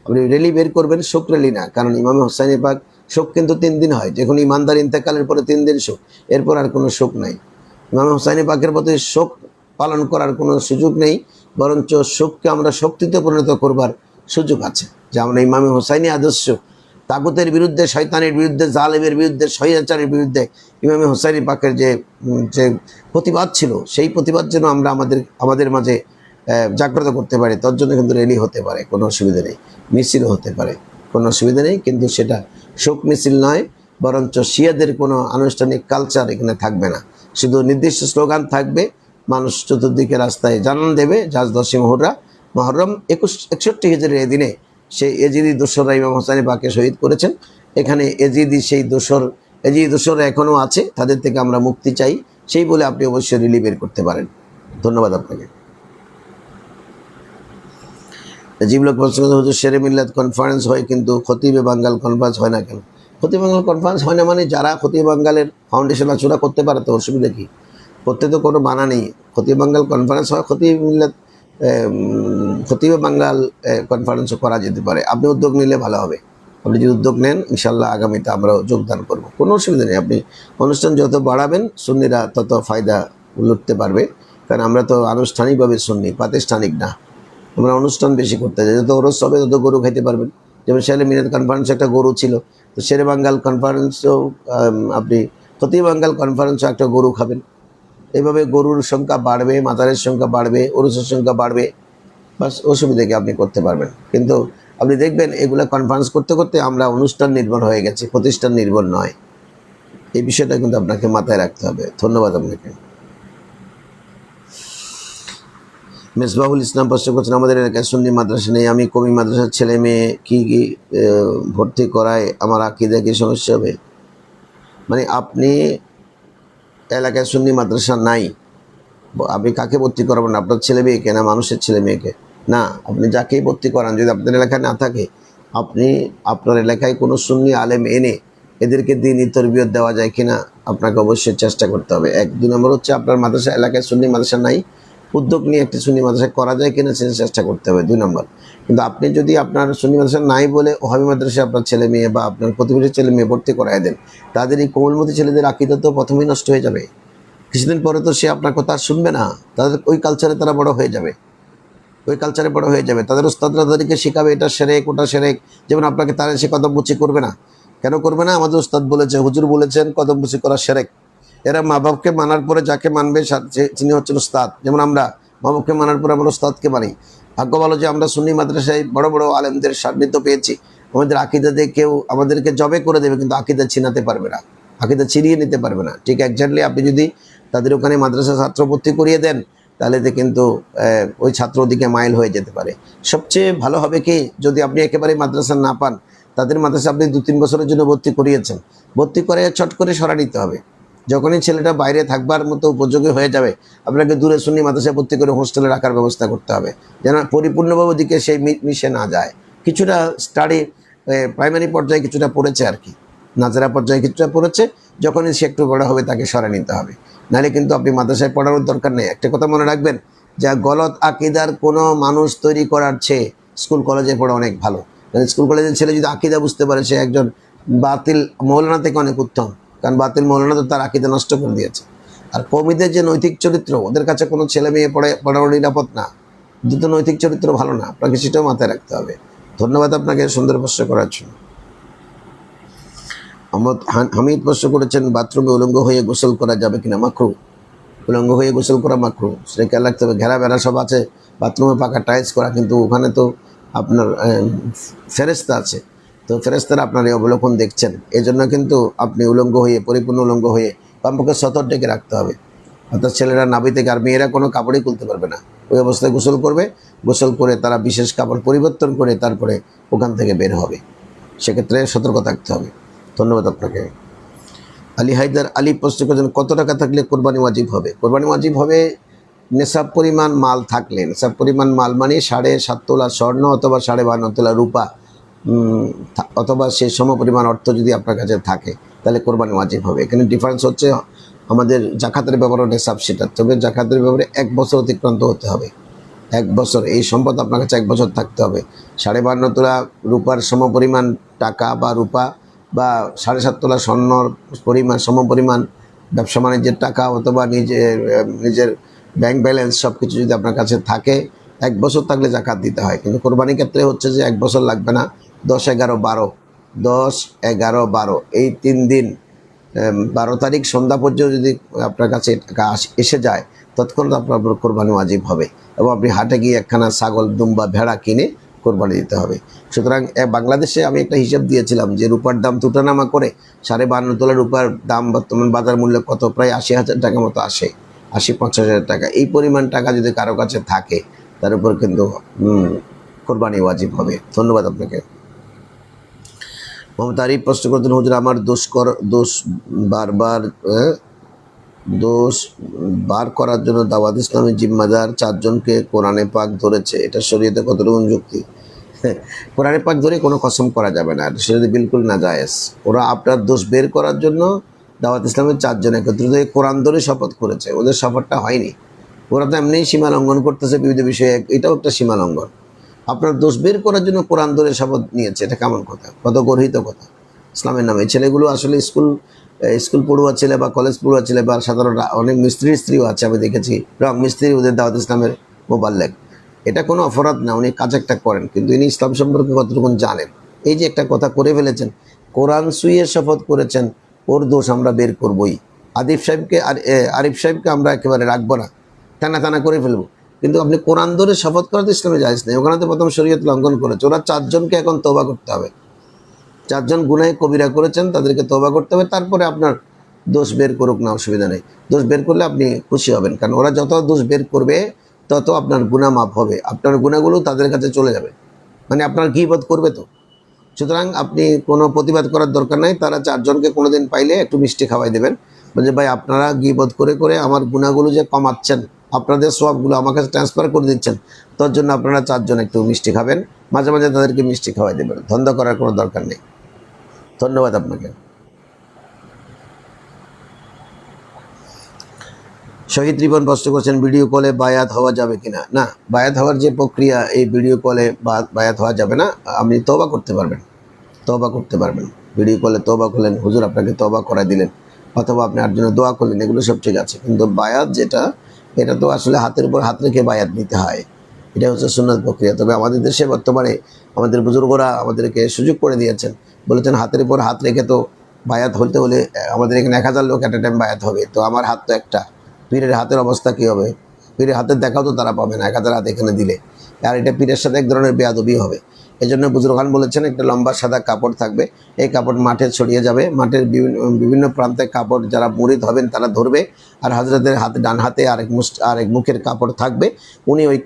আপনি র্যালি বের করবেন, শোক র্যালি না, কারণ ইমামে হোসাইনি পাক শোক কিন্তু 3 দিন হয়, যখন ইমানদার ইন্তেকালের পরে 3 দিন শোক, এরপর আর কোনো শোক নাই। ইমামে হোসাইনি পাকের প্রতি শোক পালন করার কোনো সুযোগ নেই, বরঞ্চ শোককে আমরা শক্তিতে পরিণত করবার সুযোগ আছে, যে আমরা ইমামে হোসাইনি আদর্শ, তাগুতের বিরুদ্ধে, শয়তানের বিরুদ্ধে, জালেমের বিরুদ্ধে, স্বৈরাচারের বিরুদ্ধে ইমামে হোসাইনি পাকের যে প্রতিবাদ ছিল, সেই প্রতিবাদ যেন আমরা আমাদের মাঝে জাগ্রত করতে পারি। তার জন্য কিন্তু র্যালি হতে পারে, কোনো অসুবিধা নেই, মিছিলও হতে পারে, কোনো অসুবিধা নেই, কিন্তু সেটা শোক মিছিল নয়, বরঞ্চ শিয়াদের কোনো আনুষ্ঠানিক কালচার এখানে থাকবে না, শুধু নির্দিষ্ট স্লোগান থাকবে, মানুষ চতুর্দিকে রাস্তায় জানান দেবে যে আজ 10ই মহরম 61 হিজরির এই দিনে সেই এজিদি দোসররা ইমাম হোসাইনি পাককে শহীদ করেছেন। এখানে এজিদি দোসররা এখনও আছে, তাদের থেকে আমরা মুক্তি চাই, সেই বলে আপনি অবশ্যই রিলি বের করতে পারেন। ধন্যবাদ আপনাকে। জিব লোক প্রশ্ন হুজুর, শেরে মিল্লাত কনফারেন্স হয় কিন্তু খতিবে বাঙ্গাল কনফারেন্স হয় না কেন? খতিবে বাঙ্গাল কনফারেন্স হয় না মানে যারা খতিবে বাঙ্গালের ফাউন্ডেশন আছে ওরা করতে পারে, তো অসুবিধা কী? করতে তো কোনো মানা নেই। খতিবে বাঙ্গাল কনফারেন্স হয়, খতিবে বাঙ্গাল কনফারেন্সও করা যেতে পারে। আপনি উদ্যোগ নিলে ভালো হবে, আপনি যদি উদ্যোগ নেন ইনশাল্লাহ আগামীতে আমরাও যোগদান করব, কোনো অসুবিধা নেই। আপনি অনুষ্ঠান যত বাড়াবেন সুন্নিরা তত ফায়দা লুটতে পারবে, কারণ আমরা তো আনুষ্ঠানিকভাবে সুন্নি, প্রাতিষ্ঠানিক না, আমরা অনুষ্ঠান বেশি করতে চাই। যত ওরস হবে তত গরু খাইতে পারবেন। যেমন শেরে মিলাদ কনফারেন্সে একটা গরু ছিল, তো শেরে বাঙ্গাল কনফারেন্সেও আপনি খতিবে বাঙ্গাল কনফারেন্সও একটা গরু খাবেন। এইভাবে গরুর সংখ্যা বাড়বে, মাজারের সংখ্যা বাড়বে, ওরসের সংখ্যা বাড়বে, বাস অসুবিধাকে আপনি করতে পারবেন। কিন্তু আপনি দেখবেন এগুলো কনফারেন্স করতে করতে আমরা অনুষ্ঠান নির্ভর হয়ে গেছি, প্রতিষ্ঠান নির্ভর নয়। এই বিষয়টা কিন্তু আপনাকে মাথায় রাখতে হবে। ধন্যবাদ আপনাকে। মেসবাহুল ইসলাম প্রশ্ন করছেন, আমাদের এলাকায় সুন্নি মাদ্রাসা নেই, আমি কমি মাদ্রাসার ছেলে মেয়ে কি ভর্তি করায় আমার আকীদা কি সমস্যা হবে? মানে আপনি এলাকায় সুন্নি মাদ্রাসা নাই, আপনি কাকে ভর্তি করাবেন? আপনার ছেলে মেয়েকে না মানুষের ছেলে মেয়েকে? না, আপনি যাকেই ভর্তি করান, যদি আপনার এলাকায় না থাকে, আপনি আপনার এলাকায় কোনো সুন্নি আলেম এনে এদেরকে দ্বীনি তরবিয়ত দেওয়া যায় কিনা আপনাকে অবশ্যই চেষ্টা করতে হবে। 2 নম্বর হচ্ছে আপনার মাদ্রাসা এলাকায় সুন্নি মাদ্রাসা নাই, উদ্যোগ নিয়ে একটি সুন্নি মাদ্রাসা করা যায় কিনা সেটা চেষ্টা করতে হবে 2 নম্বর। কিন্তু আপনি যদি আপনার সুন্নি মাদ্রাসা নাই বলে ওহাবি মাদ্রাসায় আপনার ছেলে মেয়ে বা আপনার প্রতিবেশীর ছেলে মেয়ে ভর্তি করায় দেন, তাদের এই কোমলমতি ছেলেদের আকীদা তো প্রথমেই নষ্ট হয়ে যাবে। কিছুদিন পরে তো সে আপনার কথা শুনবে না, তাদের ওই কালচারে তারা বড় হয়ে যাবে, তাদের ওস্তাদরা তাদেরকে শেখাবে এটা সেরেক ওটা সেরেক। যেমন আপনাকে তারা সে কদমবুচি করবে না, কেন করবে না? আমাদের ওস্তাদ বলেছে, হুজুর বলেছেন কদমবুচি করা সেরেক। এরা মা বাপকে মানার পরে যাকে মানবে তিনি হচ্ছেন ওস্তাদ। যেমন আমরা মা বাপকে মানার পরে আমরা ওস্তাদকে মানি। ভাগ্য ভালো যে আমরা সুন্নি মাদ্রাসায় বড় বড় আলেমদের সান্নিধ্য পেয়েছি। আমাদের আকীদাতে কেউ আমাদেরকে জবে করে দেবে, কিন্তু আকীদা ছিনাতে পারবে না, আকীদা ছিনিয়ে নিতে পারবে না। ঠিক এক্স্যাক্টলি আপনি যদি তাদের ওখানে মাদ্রাসা ছাত্র ভর্তি করিয়ে দেন, তাহলে কিন্তু ওই ছাত্র ওদিকে মাইল হয়ে যেতে পারে। সবচেয়ে ভালো হবে কি, যদি আপনি একেবারে মাদ্রাসা না পান, তাদের মাদ্রাসা আপনি 2-3 বছরের জন্য ভর্তি করিয়েছেন, ভর্তি করে চট করে সরা নিতে হবে। যখনই ছেলেটা বাইরে থাকবার মতো উপযোগী হয়ে যাবে, আপনাকে দূরে সুন্নি মাদ্রাসায় ভর্তি করে হোস্টেলে রাখার ব্যবস্থা করতে হবে, যেন পরিপূর্ণভাবে ওদিকে সেই মিশে না যায়। কিছুটা স্টাডি প্রাইমারি পর্যায়ে কিছুটা পড়েছে আর কি, নাজারা পর্যায়ে কিছুটা পড়েছে, যখনই সে একটু বড় হবে তাকে সরা নিতে হবে। নাহলে কিন্তু আপনি মাদ্রাসায় পড়ানোর দরকার নেই। একটা কথা মনে রাখবেন, যা গলত আকীদার কোনো মানুষ তৈরি করার চেয়ে স্কুল কলেজে পড়া অনেক ভালো। কারণ স্কুল কলেজের ছেলে যদি আকীদা বুঝতে পারে, সে একজন বাতিল মৌলানা থেকে অনেক উত্তম, কারণ বাতিল মৌলানা তো তার আকীদা নষ্ট করে দিয়েছে। আর কওমিদের যে নৈতিক চরিত্র, ওদের কাছে কোনো ছেলে মেয়ে পড়ানো নিরাপদ না, দ্রুত নৈতিক চরিত্র ভালো না, আপনাকে সেটাও মাথায় রাখতে হবে। ধন্যবাদ আপনাকে সুন্দর প্রশ্ন করার জন্য। হামিদ প্রশ্ন করেছেন, বাথরুমে উলঙ্গ হয়ে গোসল করা যাবে কিনা? মাকরু, উলঙ্গ হয়ে গোসল করা মাকরু, সেটা খেয়াল রাখতে হবে। ঘেরা বেড়া সব আছে, বাথরুমে পাকা টাইলস করা, কিন্তু ওখানে তো আপনার ফেরেশতা আছে, তো ফেরেশতারা আপনার এই অবলোকন দেখছেন, এই জন্য কিন্তু আপনি উলঙ্গ হয়ে, পরিপূর্ণ উলঙ্গ হয়ে কমপক্ষে সতর ডেকে রাখতে হবে। অর্থাৎ ছেলেরা নাভি থেকে, আর মেয়েরা কোনো কাপড়ই খুলতে পারবে না, ওই অবস্থায় গোসল করবে। গোসল করে তারা বিশেষ কাপড় পরিবর্তন করে তারপরে ওখান থেকে বের হবে, সেক্ষেত্রে সতর্ক থাকতে হবে। ধন্যবাদ আপনাকে। আলী হায়দার আলী প্রশ্ন করেছেন, কত টাকা থাকলে কোরবানি ওয়াজিব হবে? কোরবানি ওয়াজিব হবে নেশাব পরিমাণ মাল থাকলে। নেশাব পরিমাণ মাল মানে 7.5 তোলা স্বর্ণ অথবা 52.5 তোলা রূপা, অথবা সেই সমপরিমাণ অর্থ যদি আপনার কাছে থাকে, তাহলে কোরবানি ওয়াজিব হবে। এখানে ডিফারেন্স হচ্ছে আমাদের জাকাতের ব্যাপারে নেশাব সেটা, তবে জাকাতের ব্যাপারে 1 বছর অতিক্রান্ত হতে হবে। 1 বছর এই সম্পদ আপনার কাছে 1 বছর থাকতে হবে। 52.5 তোলা রূপার সমপরিমাণ টাকা বা রূপা বা 7.5 তোলা স্বর্ণর পরিমাণ সমপরিমাণ ব্যবসা বাণিজ্যের টাকা অথবা নিজের ব্যাংক ব্যালেন্স সব কিছু যদি আপনার কাছে থাকে 1 বছর থাকলে জাকাত দিতে হয়। কিন্তু কোরবানির ক্ষেত্রে হচ্ছে যে 1 বছর লাগবে না, 10, 11, 12, 10, 11, 12 এই 3 দিন 12 তারিখ সন্ধ্যা পর্যন্ত যদি আপনার কাছে টাকা এসে যায় তৎক্ষণাৎ আপনার উপর কোরবানি ওয়াজিব হবে এবং আপনি হাটে গিয়ে একখানা ছাগল, দুম্বা, ভেড়া কিনে কোরবানি দিতে হবে। সুতরাং বাংলাদেশে আমি একটা হিসাব দিয়েছিলাম যে রূপার দাম তুটানামা করে 52.5 তোলা রূপার দাম বর্তমান বাজার মূল্য কত, প্রায় 80,000 টাকা মতো আসে, 80-50,000 টাকা। এই পরিমাণ টাকা যদি কারো কাছে থাকে তার উপর কিন্তু কোরবানি ওয়াজিব হবে। ধন্যবাদ আপনাকে। মোহাম্মদ আরিফ প্রশ্ন করতেন, হুজুর আমার দোষ বার করার জন্য দাওয়াত ইসলামের জিম্মাদার 4 জনকে কোরআনে পাক ধরেছে, এটা শরীয়তে কতটুকু যুক্তি? কোরআনে পাক ধরে কোনো কসম করা যাবে না, এটা শরীয়তে বিলকুল নাজায়েজ। ওরা আপনার দোষ বের করার জন্য দাওয়াত ইসলামের 4 জন একত্রিত হয়ে কোরআন ধরে শপথ করেছে, ওদের শপথটা হয়নি। ওরা তো এমনিই সীমা লঙ্ঘন করতেছে বিবিধ বিষয়ে, এটাও একটা সীমা লঙ্ঘন। আপনার দোষ বের করার জন্য কোরআন ধরে শপথ নিয়েছে, এটা কেমন কথা, কত গর্হিত কথা ইসলামের নামে। ছেলেগুলো আসলে স্কুল পড়ুয়া ছেলে বা কলেজ পড়ুয়া ছেলে বা সাধারণ অনেক মিস্ত্রির স্ত্রীও আছে, আমি দেখেছি রং মিস্ত্রি, ওদের দাওয়াত ইসলামের মোবাল্লেগ। এটা কোনো অপরাধ না, উনি কাজ একটা করেন, কিন্তু ইনি ইসলাম সম্পর্কে কতটুকু জানেন। এই যে একটা কথা করে ফেলেছেন, কোরআন সুইয়ে শপথ করেছেন, ওর দোষ আমরা বের করবই। আরিফ সাহেবকে আমরা একেবারে রাখবো না, টানা করে ফেলবো, কিন্তু আপনি কোরআন ধরে শপথ করা তো ইসলামে জায়েজ নেই। ওখানে তো প্রথম শরীয়ত লঙ্ঘন করেছে। ওরা 4 জনকে এখন তওবা করতে হবে, 4 জন গুনাহে কবিরা করেছেন, তাদেরকে তওবা করতে হবে, তারপরে আপনার দোষ বের করুক না, অসুবিধা নেই। দোষ বের করলে আপনি খুশি হবেন, কারণ ওরা যত দোষ বের করবে তত আপনার গুনাহ মাফ হবে, আপনার গুনাহগুলো তাদের কাছে চলে যাবে, মানে আপনার গীবত করবে তো। সুতরাং আপনি কোনো প্রতিবাদ করার দরকার নাই। তারা 4 জনকে কোনোদিন পাইলে একটু মিষ্টি খাওয়াই দেবেন, বলছে ভাই আপনারা গীবত করে আমার গুনাহগুলো যে কমাচ্ছেন, আপনাদের সওয়াবগুলো আমার কাছে ট্রান্সফার করে দিচ্ছেন, তার জন্য আপনারা 4 জন একটু মিষ্টি খাবেন, মাঝে মাঝে তাদেরকে মিষ্টি খাওয়াই দেবেন, ধন্দা করার কোনো দরকার নেই। ধন্যবাদ আপনাকে। শহীদ রিপন প্রশ্ন করছেন, ভিডিও কলে বায়াত হওয়া যাবে কিনা? না, বায়াত হওয়ার যে প্রক্রিয়া, এই ভিডিও কলে বায়াত হওয়া যাবে না। আপনি তওবা করতে পারবেন, ভিডিও কলে তওবা করলেন, হুজুর আপনাকে তওবা করাই দিলেন, অথবা আপনি আর জন্য দোয়া করলেন, এগুলো সব ঠিক আছে। কিন্তু বায়াত যেটা, এটা তো আসলে হাতের উপর হাত রেখে বায়াত নিতে হয়, এটা হচ্ছে সুন্নাত প্রক্রিয়া। তবে আমাদের দেশে বর্তমানে আমাদের বুজুর্গরা আমাদেরকে সুযোগ করে দিয়েছেন, বলেছেন হাতের উপর হাত রেখে তো বায়াত হতে হলে আমাদের এখানে 1000 লোক একটা টাইম বায়াত হবে, তো আমার হাত তো একটা, পীরের হাতের অবস্থা কী হবে? পীরের হাতের দেখাও তো তারা পাবে না 1000 হাত এখানে দিলে, আর এটা পীরের সাথে এক ধরনের বেয়াদবি হবে। এই জন্য বুজুর্গান বলেছেন একটা লম্বা সাদা কাপড় থাকবে, এই কাপড় মাঠে ছড়িয়ে যাবে, মাঠের বিভিন্ন প্রান্তে কাপড় যারা মুরিদ হবেন তারা ধরবে, আর হজরতের ডান হাতে আরেক মুখের কাপড় থাকবে। উনি ওই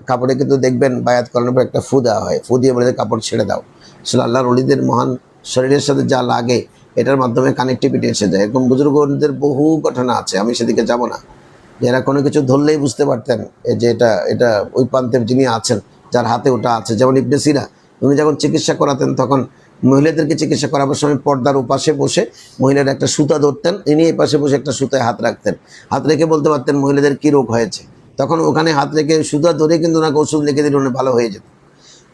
কাপড়ে কিন্তু দেখবেন বায়াত করানোর পর একটা ফু দেওয়া হয়, ফু দিয়ে বলে কাপড় ছেড়ে দাও। আসলে আল্লাহর ওলিদের মহান শরীরের সাথে যা লাগে এটার মাধ্যমে কানেক্টিভিটি এসে যায়। এরকম বুজুর্গদের বহু ঘটনা আছে, আমি সেদিকে যাব না। যারা কোনো কিছু ধরলেই বুঝতে পারতেন যে এটা ওই প্রান্তের যিনি আছেন, যার হাতে ওটা আছে। যেমন ইবনে সিনা, উনি যখন চিকিৎসা করাতেন তখন মহিলাদেরকে চিকিৎসা করাবার সময় পর্দার ওপাশে বসে মহিলারা একটা সুতা ধরতেন, ইনি এই পাশে বসে একটা সুতায় হাত রাখতেন, হাত রেখে বলতে পারতেন মহিলাদের কী রোগ হয়েছে, তখন ওখানে হাত রেখে সুতা ধরে কিন্তু ওনাকে ওষুধ লিখে দিলে উনি ভালো হয়ে যেত।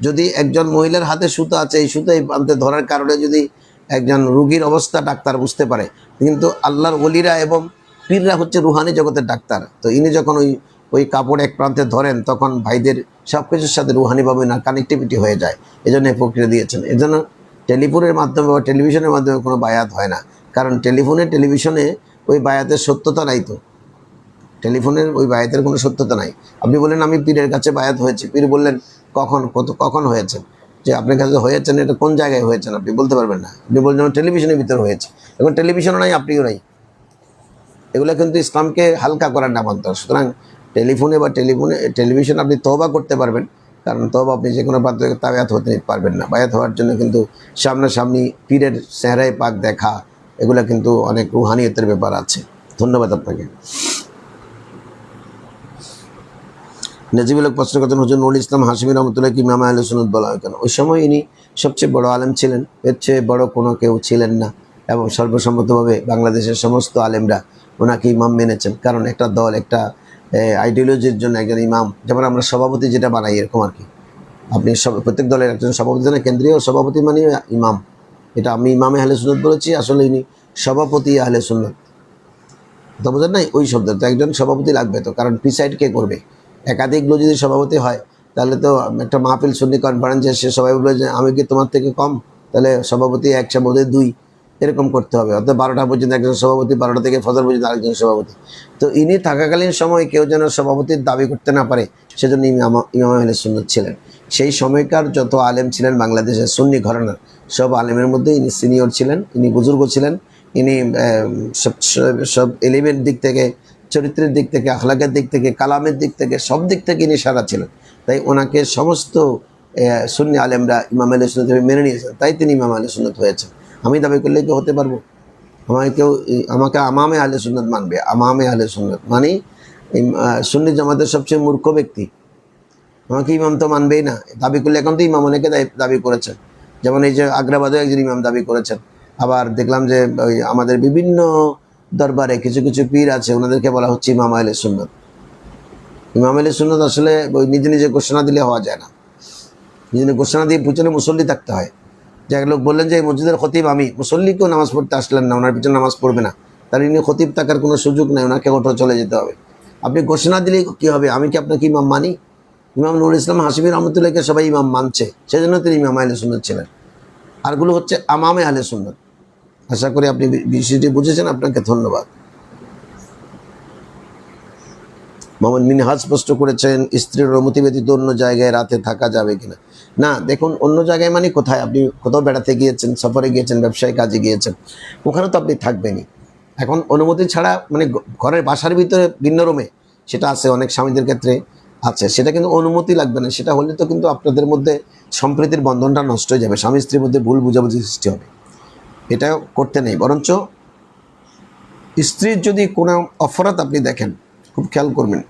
যদি একজন মহিলার হাতে সুতা আছে, এই সুতা এই প্রান্তে ধরার কারণে যদি একজন রোগীর অবস্থা ডাক্তার বুঝতে পারে, কিন্তু আল্লাহর ওলিরা এবং পীররা হচ্ছে রুহানি জগতের ডাক্তার, তো ইনি যখন ওই কাপড় এক প্রান্তে ধরেন তখন ভাইদের সব কিছুর সাথে রুহানিভাবে না কানেক্টিভিটি হয়ে যায়। এই জন্য এই প্রক্রিয়া দিয়েছেন। এই জন্য টেলিফোনের মাধ্যমে বা টেলিভিশনের মাধ্যমে কোনো বায়াত হয় না, কারণ টেলিভিশনে ওই বায়াতের সত্যতা নাই, তো টেলিফোনের ওই বায়াতের কোনো সত্যতা নাই। আপনি বললেন আমি পীরের কাছে বায়াত হয়েছি, পীর বললেন কখন হয়েছেন, যে আপনার কাছে হয়েছেন এটা কোন জায়গায় হয়েছেন আপনি বলতে পারবেন না। আপনি বলছেন টেলিভিশনের ভিতরে হয়েছে, এখন টেলিভিশনও নাই, আপনিও নাই। এগুলো কিন্তু ইসলামকে হালকা করার নামান্তর। সুতরাং টেলিভিশন আপনি তওবা করতে পারবেন, কারণ তওবা আপনি যে কোনো প্রান্ত থেকে বায়াত হতে পারবেন না। বায়াত হওয়ার জন্য কিন্তু সামনাসামনি পীরের চেহারায় পাক দেখা, এগুলো কিন্তু অনেক রুহানিয়তের ব্যাপার আছে। ধন্যবাদ আপনাকে। নাজিবুল হক প্রশ্ন করতেন, হুজুর নুরুল ইসলাম হাশিমি রহমতুল্লাহ কি ইমাম আহলে সুন্নাত বলা হয় কেন? ওই সময় ইনি সবচেয়ে বড় আলেম ছিলেন, এর চেয়ে বড় কোনো কেউ ছিলেন না, এবং সর্বসম্মতভাবে বাংলাদেশের সমস্ত আলেমরা ওনাকে ইমাম মেনেছেন। কারণ একটা দল, একটা আইডিওলজির জন্য একজন ইমাম, যেমন আমরা সভাপতি যেটা বানাই এরকম আর কি। আপনি প্রত্যেক দলের একজন সভাপতি না, কেন্দ্রীয় সভাপতি মানে ইমাম। এটা আমি ইমামে আহলে সুন্নাত বলেছি, আসলে ইনি সভাপতি আহলে সুন্নাত। তো বোঝেন নাই ওই শব্দ, তো একজন সভাপতি লাগবে তো, কারণ প্রিসাইড কে করবে? একাধিক লোক যদি সভাপতি হয় তাহলে তো একটা মাহফিল সুন্নি কনফারেন্সে সে সবাই বলবে যে আমি কি তোমার থেকে কম, তাহলে সভাপতি এক, সভাপতি দুই, এরকম করতে হবে। অর্থাৎ 12টা পর্যন্ত একজন সভাপতি, 12টা থেকে ফজর পর্যন্ত আরেকজন সভাপতি। তো ইনি থাকাকালীন সময় কেউ যেন সভাপতির দাবি করতে না পারে, সেজন্য ইমাম আহলে সুন্নাত ছিলেন। সেই সময়কার যত আলেম ছিলেন বাংলাদেশের সুন্নি ঘরানার, সব আলেমের মধ্যে ইনি সিনিয়র ছিলেন, ইনি বুজুর্গ ছিলেন। ইনি সব এলিমের দিক থেকে, চরিত্রের দিক থেকে, আখলাকের দিক থেকে, কালামের দিক থেকে, সব দিক থেকে ইনি সারা ছিলেন। তাই ওনাকে সমস্ত সুন্নি আলেমরা ইমাম আহলে সুন্নাত মেনে নিয়েছেন, তাই তিনি ইমাম আহলে সুন্নাত হয়েছেন। আমি দাবি করলে কেউ হতে পারবো? আমাকে আমামে আহলে সুন্নাত মানবে। আমামে আহলে সুন্নাত মানে সুন্নি জামাতের সবচেয়ে মূর্খ ব্যক্তি। আমাকে ইমাম তো মানবেই না, দাবি করলে এখন তো ইমাম অনেকে দাবি করেছেন, যেমন এই যে আগ্রাবাদে একজন ইমাম দাবি করেছেন। আবার দেখলাম যে ওই আমাদের বিভিন্ন দরবারে কিছু কিছু পীর আছে, ওনাদেরকে বলা হচ্ছে ইমাম আহলে সুন্নাত। ইমাম আহলে সুন্নাত আসলে ওই নিজে নিজে ঘোষণা দিলে হওয়া যায় না, নিজে ঘোষণা দিয়ে পিছনে মুসল্লি থাকতে হয়। যে এক লোক বললেন যে মসজিদের খতিব আমি, মুসল্লিকেও নামাজ পড়তে আসলেন না, ওনার পিছনে নামাজ পড়বে না, তাহলে ইনি খতিব থাকার কোনো সুযোগ নেই, ওনাকে ওঠো চলে যেতে হবে। আপনি ঘোষণা দিলে কী হবে? আমি কি আপনাকে ইমাম মানি? ইমাম নুরুল ইসলাম হাশিমি রহমতুল্লাহকে সবাই ইমাম মানছে, সেজন্য তিনি ইমাম আহলে সুন্নাত ছিলেন। আরগুলো হচ্ছে আমামে আহলে সুন্নাত। আশা করি আপনি বিষয়টি বুঝেছেন, আপনাকে ধন্যবাদ। মোহাম্মদ মিনহাজ স্পষ্ট করেছেন স্ত্রীর অনুমতি ব্যতীত অন্য জায়গায় রাতে থাকা যাবে কিনা। না, দেখুন অন্য জায়গায় মানে কোথায়? আপনি কোথাও বেড়াতে গিয়েছেন, সফরে গিয়েছেন, ব্যবসায়িক কাজে গিয়েছেন, ওখানে তো আপনি থাকবেনই। এখন অনুমতি ছাড়া মানে ঘরের বাসার ভিতরে ভিন্ন রুমে, সেটা আছে অনেক স্বামীদের ক্ষেত্রে আছে, সেটা কিন্তু অনুমতি লাগবে না। সেটা হলে তো কিন্তু আপনাদের মধ্যে সম্প্রীতির বন্ধনটা নষ্ট হয়ে যাবে, স্বামী স্ত্রীর মধ্যে ভুল বুঝাবুঝি সৃষ্টি হবে। এটা করতে নেই, বরঞ্চ স্ত্রীর যদি কোনো অপরাধ আপনি দেখেন, খুব খেয়াল করবেন,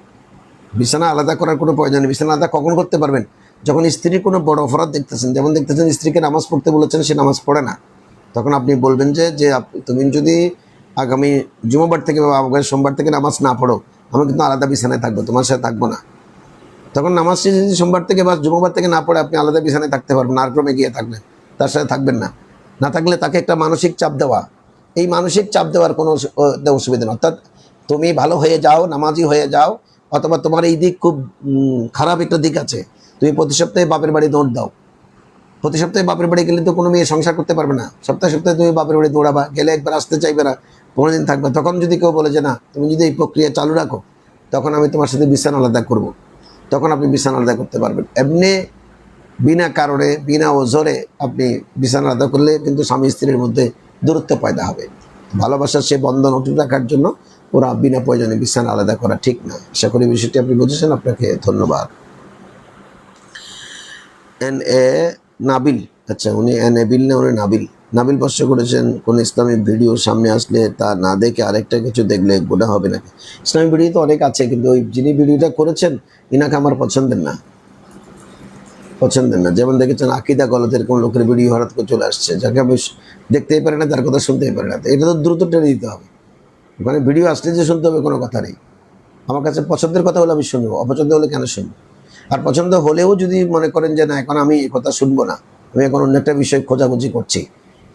বিছানা আলাদা করার কোনো প্রয়োজন নেই। বিছানা আলাদা কখন করতে পারবেন? যখন স্ত্রীর কোনো বড় অপরাধ দেখতেছেন, যেমন দেখতেছেন স্ত্রীকে নামাজ পড়তে বলেছেন, সে নামাজ পড়ে না, তখন আপনি বলবেন যে তুমি যদি আগামী জুমাবার থেকে বা আগামী সোমবার থেকে নামাজ না পড়ো, আমি কিন্তু আলাদা বিছানায় থাকবো, তোমার সাথে থাকবো না। তখন নামাজটি যদি সোমবার থেকে বা জুমাবার থেকে না পড়ে, আপনি আলাদা বিছানায় থাকতে পারবেন, আর ক্রমে গিয়ে থাকবেন, তার সাথে থাকবেন না। না থাকলে তাকে একটা মানসিক চাপ দেওয়া, এই মানসিক চাপ দেওয়ার কোনো অসুবিধা নেই। অর্থাৎ তুমি ভালো হয়ে যাও, নামাজি হয়ে যাও, অথবা তোমার এই দিক খুব খারাপ একটা দিক আছে, তুমি প্রতি সপ্তাহে বাপের বাড়ি দৌড় দাও। প্রতি সপ্তাহে বাপের বাড়ি গেলে তো কোনো মেয়ে সংসার করতে পারবে না। সপ্তাহে সপ্তাহে তুমি বাপের বাড়ি দৌড়াবা, গেলে একবার আসতে চাইবে না, 15 দিন থাকবে। তখন যদি কেউ বলে যে না, তুমি যদি এই প্রক্রিয়া চালু রাখো, তখন আমি তোমার সাথে বিছানা আলাদা করব, তখন আপনি বিছানা আলাদা করতে পারবেন। এমনি বিনা কারণে, বিনা ওজরে আপনি বিছানা আলাদা করলে কিন্তু স্বামী স্ত্রীর মধ্যে দূরত্ব পয়দা হবে। ভালোবাসার সে বন্ধন অটুট রাখার জন্য ওরা বিনা প্রয়োজনে বিছানা আলাদা করা ঠিক না। আশা করি বিষয়টি আপনি বুঝেছেন, আপনাকে ধন্যবাদ। এন এ নাবিল, আচ্ছা উনি এন এবিল না, উনি নাবিল। নাবিল প্রশ্ন করেছেন কোন ইসলামিক ভিডিও সামনে আসলে তা না দেখে আরেকটা কিছু দেখলে গুনাহ হবে নাকি? ইসলামিক ভিডিও তো অনেক আছে, কিন্তু ওই যিনি ভিডিওটা করেছেন ইনাকে আমার পছন্দের না। যেমন দেখেছেন আকিদা গলতের এরকম লোকের ভিডিও হঠাৎ করে চলে আসছে, যাকে আমি দেখতেই পারি না, তার কথা শুনতেই পারি না। তো এটা তো দ্রুত টেনে দিতে হবে। ওখানে ভিডিও আসলে যে শুনতে হবে কোনো কথা নেই। আমার কাছে পছন্দের কথা হলে আমি শুনবো, অপছন্দ হলে কেন শুনবো? আর পছন্দ হলেও যদি মনে করেন যে না, এখন আমি এই কথা শুনবো না, আমি এখন অন্য একটা বিষয় খোঁজাখুঁজি করছি,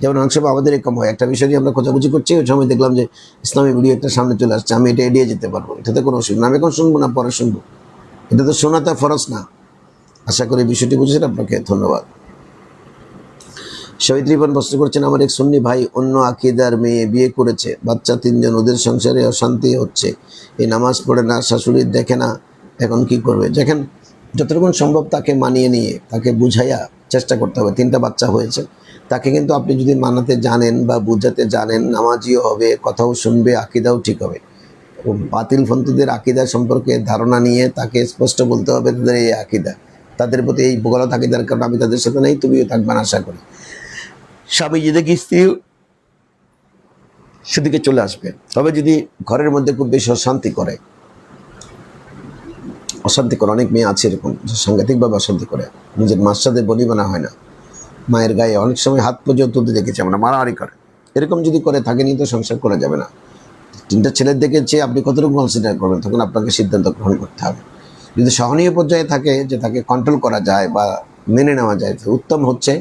যেমন অনেক সময় আমাদের এরকম হয়, একটা বিষয় নিয়ে আমরা খোঁজাখুঁজি করছি, ওই সময় দেখলাম যে ইসলামী ভিডিও একটা সামনে চলে আসছে, আমি এটা এড়িয়ে যেতে পারবো, এটাতে কোনো অসুবিধা না, আমি এখন শুনবো না, পরে শুনবো। এটা তো শোনা তো ফরজ না। আশা করি বিষয়টি বুঝেছেন, আপনাকে ধন্যবাদ। শহীদ রিপন প্রশ্ন করছেন, আমার এক সুন্নি ভাই অন্য আকিদার মেয়ে বিয়ে করেছে, বাচ্চা 3 জন, ওদের সংসারে অশান্তি হচ্ছে, এই নামাজ পড়ে না, শাশুড়ি দেখে না, এখন কি করবে? দেখেন, যতটুকু সম্ভব তাকে মানিয়ে নিয়ে, তাকে বুঝাইয়া চেষ্টা করতে হবে। 3টা বাচ্চা হয়েছে, তাকে কিন্তু আপনি যদি মানাতে জানেন বা বুঝাতে জানেন, নামাজিও হবে, কথাও শুনবে, আকিদাও ঠিক হবে। বাতিলপন্থীদের আকিদা সম্পর্কে ধারণা নিয়ে তাকে স্পষ্ট বলতে হবে তাদের এই আকিদা, তাদের প্রতি এই গলত আকিদার কারণে আমি তাদের সাথে নেই, তুমিও থাকবেন আশা করি। স্বামী যদি স্ত্রী সেদিকে চলে আসবে। তবে যদি ঘরের মধ্যে খুব বেশি অশান্তি করে, অনেক মেয়ে আছে এরকম যে সাংঘাতিকভাবে অশান্তি করে, নিজের মার সাথে বলি বানা হয় না, মায়ের গায়ে অনেক সময় হাত পর্যন্ত তুলতে দেখেছি আমরা, মারামারি করে, এরকম যদি করে থাকে নিয়ে তো সংসার করা যাবে না। তিনটা ছেলের দিকে চেয়ে আপনি কতটুকু কনসিডার করবেন, তখন আপনাকে সিদ্ধান্ত গ্রহণ করতে হবে। যদি সহনীয় পর্যায়ে থাকে যে তাকে কন্ট্রোল করা যায় বা মেনে নেওয়া যায়, তো উত্তম হচ্ছে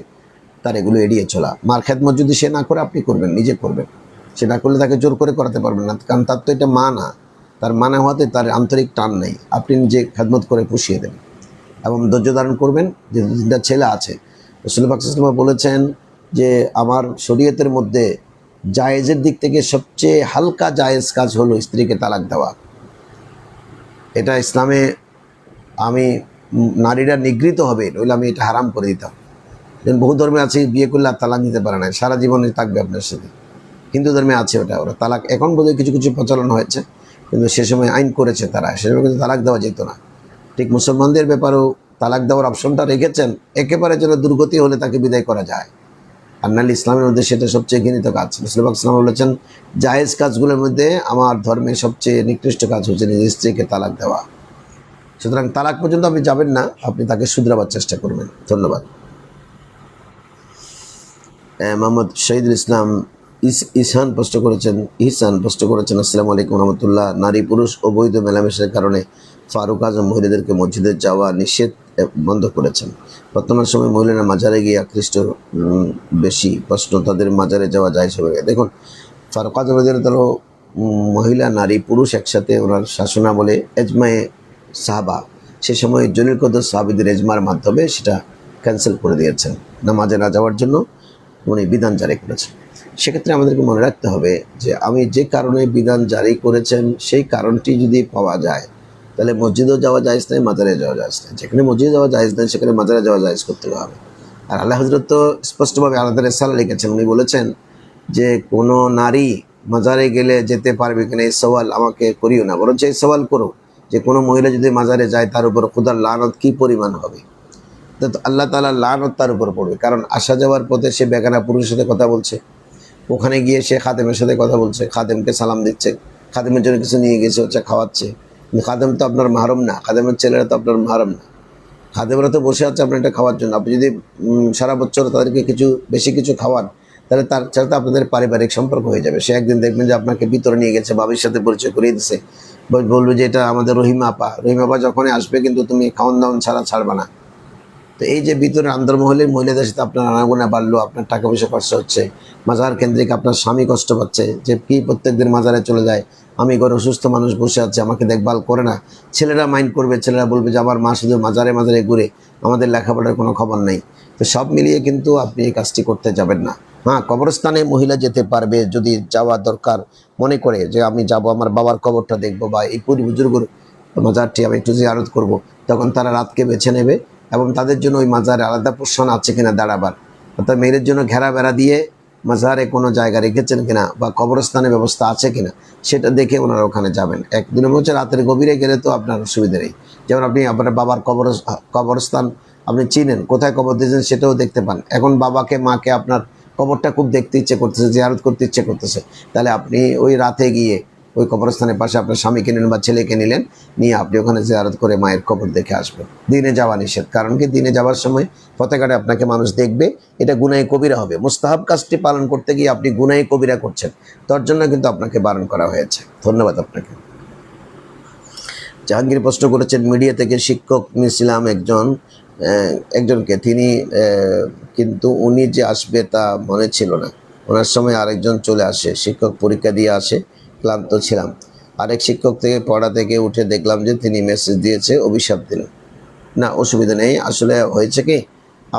তার এগুলো এড়িয়ে চলা। মার খেদমত যদি সে না করে, আপনি করবেন, নিজে করবেন। সে না করলে তাকে জোর করে করাতে পারবেন না, কারণ তার তো এটা মা না। তার মানে হওয়াতে তার আন্তরিক টান নেই, আপনি নিজে খেদমত করে পুষিয়ে দেবেন এবং ধৈর্য ধারণ করবেন। যে তিনটা ছেলে আছে, রাসূল পাক সাল্লাল্লাহু আলাইহি ওয়াসাল্লাম বলেছেন যে আমার শরীয়তের মধ্যে জায়েজের দিক থেকে সবচেয়ে হালকা জায়েজ কাজ হলো স্ত্রীকে তালাক দেওয়া। এটা ইসলামে আমি নারীরা নিগৃহীত হবে, নইলে আমি এটা হারাম করে দিতাম। যেমন বহু ধর্মে আছে বিয়ে করলে আর তালাক দিতে পারে না, সারা জীবনে থাকবে আপনার সাথে। হিন্দু ধর্মে আছে ওটা, ওরা তালাক এখন বোধহয় কিছু কিছু প্রচলন হয়েছে, কিন্তু সে সময় আইন করেছে তারা, সে সময় কিন্তু তালাক দেওয়া যেত না। ঠিক মুসলমানদের ব্যাপারেও তালাক দেওয়ার অপশনটা রেখেছেন, একেবারে যেন দুর্গতি হলে তাকে বিদায় করা যায়। আর নাহলে ইসলামের মধ্যে সেটা সবচেয়ে ঘৃণিত কাজ। রাসূল পাক সাল্লাল্লাহু আলাইহি ওয়াসাল্লাম বলেছেন জায়েজ কাজগুলোর মধ্যে আমার ধর্মে সবচেয়ে নিকৃষ্ট কাজ হচ্ছে নিজের স্ত্রীকে তালাক দেওয়া। সুতরাং তালাক পর্যন্ত আপনি যাবেন না, আপনি তাকে শুধরাবার চেষ্টা করবেন। ধন্যবাদ। মোহাম্মদ শহীদুল ইসলাম ইহসান প্রশ্ন করেছেন, আসসালামু আলাইকুম রহমতুল্লাহ। নারী পুরুষ অবৈধ মেলামেশার কারণে ফারুক আজম মহিলাদেরকে মসজিদে যাওয়া নিষেধ বন্ধ করেছেন। বর্তমান সময় মহিলারা মাজারে গিয়ে আকৃষ্ট বেশি। প্রশ্ন, তাদের মাজারে যাওয়া যায় সবাই? দেখুন, ফারুক আজম রাদিয়াল্লাহু মহিলা নারী পুরুষ একসাথে ওনার শাসনামলে এজমায়ে সাহাবা, সে সময় জলিল কদর সাহাবীদের এজমার মাধ্যমে সেটা ক্যান্সেল করে দিয়েছেন, নামাজে না যাওয়ার জন্য উনি বিধান জারি করেছেন। সেক্ষেত্রে আমাদেরকে মনে রাখতে হবে যে আমি যে কারণে বিধান জারি করেছেন সেই কারণটি যদি পাওয়া যায়, তাহলে মসজিদেও যাওয়া জায়েজ নেই, মাজারে যাওয়া জায়েজ নেই। যেখানে মসজিদে যাওয়া জায়েজ নেই সেখানে মাজারে যাওয়া জায়েজ করতে হবে। আর আল্লাহ হযরত তো স্পষ্টভাবে আলাদা রিসালা লিখেছেন, উনি বলেছেন যে কোনো নারী মাজারে গেলে যেতে পারবে কিনা এই সওয়াল আমাকে করিও না, বরঞ্চ এই সওয়াল করো যে কোনো মহিলা যদি মাজারে যায় তার উপর খোদার লানত কী পরিমাণ হবে। তো আল্লাহ তাআলার লানত তার উপর পড়বে, কারণ আসা যাওয়ার পথে সে বেগানা পুরুষের সাথে কথা বলছে, ওখানে গিয়ে সে খাদেমের সাথে কথা বলছে, খাদেমকে সালাম দিচ্ছে, খাদেমের জন্য কিছু নিয়ে গেছে, হচ্ছে খাওয়াচ্ছে। কিন্তু খাদেম তো আপনার মাহরম না, খাদেমের ছেলেরা তো আপনার মাহরম না। খাদেমরা তো বসে আছে আপনার এটা খাওয়ার জন্য। আপনি যদি সারা বছর তাদেরকে কিছু বেশি কিছু খাওয়ান, তাহলে তার সাথে আপনাদের পারিবারিক সম্পর্ক হয়ে যাবে। সে একদিন দেখবেন যে আপনাকে ভিতরে নিয়ে গেছে, বাবির সাথে পরিচয় করিয়ে দিচ্ছে, বলবে যে এটা আমাদের রহিমা আপা। রহিমা আপা যখনই আসবে কিন্তু তুমি খাওয়ান দাওয়ান ছাড়া ছাড়বা না। তো এই যে ভিতরে আন্তর্মহলের মহিলাদের সাথে আপনার আনাগোনা বাড়লো, আপনার টাকা পয়সা খরচ হচ্ছে, মাজার কেন্দ্রিক আপনার স্বামী কষ্ট পাচ্ছে যে কি প্রত্যেক দিন মাজারে চলে যায়, আমি ঘরে অসুস্থ মানুষ বসে আছে, আমাকে দেখভাল করে না। ছেলেরা মাইন্ড করবে, ছেলেরা বলবে যে আমার মা শুধু মাজারে মাজারে ঘুরে, আমাদের লেখাপড়ার কোনো খবর নেই। তো সব মিলিয়ে কিন্তু আপনি এই কাজটি করতে যাবেন না। হ্যাঁ, কবরস্থানে মহিলা যেতে পারবে যদি যাওয়া দরকার মনে করে, যে আমি যাব আমার বাবার কবরটা দেখবো বা এই পুরী বুজুর্গর মাজারটি আমি একটু জিয়ারত করব, তখন তারা রাতকে বেছে নেবে এবং তাদের জন্য ওই মাজারে আলাদা পোষণ আছে কিনা দাঁড়াবার, অর্থাৎ মেয়েদের জন্য ঘেরা বেড়া দিয়ে মাজারে কোনো জায়গা রেখেছেন কিনা বা কবরস্থানের ব্যবস্থা আছে কিনা সেটা দেখে ওনারা ওখানে যাবেন। একদিনের মধ্যে রাতের গভীরে গেলে তো আপনার অসুবিধা নেই। যেমন আপনি আপনার বাবার কবরস্থান আপনি চিনেন, কোথায় কবর দিয়েছেন সেটাও দেখতে পান। এখন বাবাকে মাকে আপনার কবরটা খুব দেখতে ইচ্ছে করতেছে, জিয়ারত করতে ইচ্ছে করতেছে, তাহলে আপনি ওই রাতে গিয়ে ওই কবরস্থানের পাশে আপনার স্বামীকে নিলেন বা ছেলেকে নিলেন, নিয়ে আপনি ওখানে জিয়ারত করে মায়ের কবর দেখে আসবেন। দিনে যাওয়া নিষেধ, কারণ কি দিনে যাওয়ার সময় পথেঘাটে আপনাকে মানুষ দেখবে, এটা গুনাহে কবিরা হবে। মুস্তাহাব কাজটি পালন করতে গিয়ে আপনি গুনাহে কবিরা করছেন, তার জন্য কিন্তু আপনাকে বারণ করা হয়েছে। ধন্যবাদ আপনাকে। জাহাঙ্গীর প্রশ্ন করেছেন, মিডিয়া থেকে শিক্ষক নিয়েছিলাম একজনকে, তিনি কিন্তু উনি যে আসবে তা মনে ছিল না। ওনার সময় আরেকজন চলে আসে, শিক্ষক পরীক্ষা দিয়ে আসে, ক্লান্ত ছিলাম। আরেক শিক্ষক থেকে পড়া থেকে উঠে দেখলাম যে তিনি মেসেজ দিয়েছে, অভিশাপ দিল। না, অসুবিধা নেই। আসলে হয়েছে কি,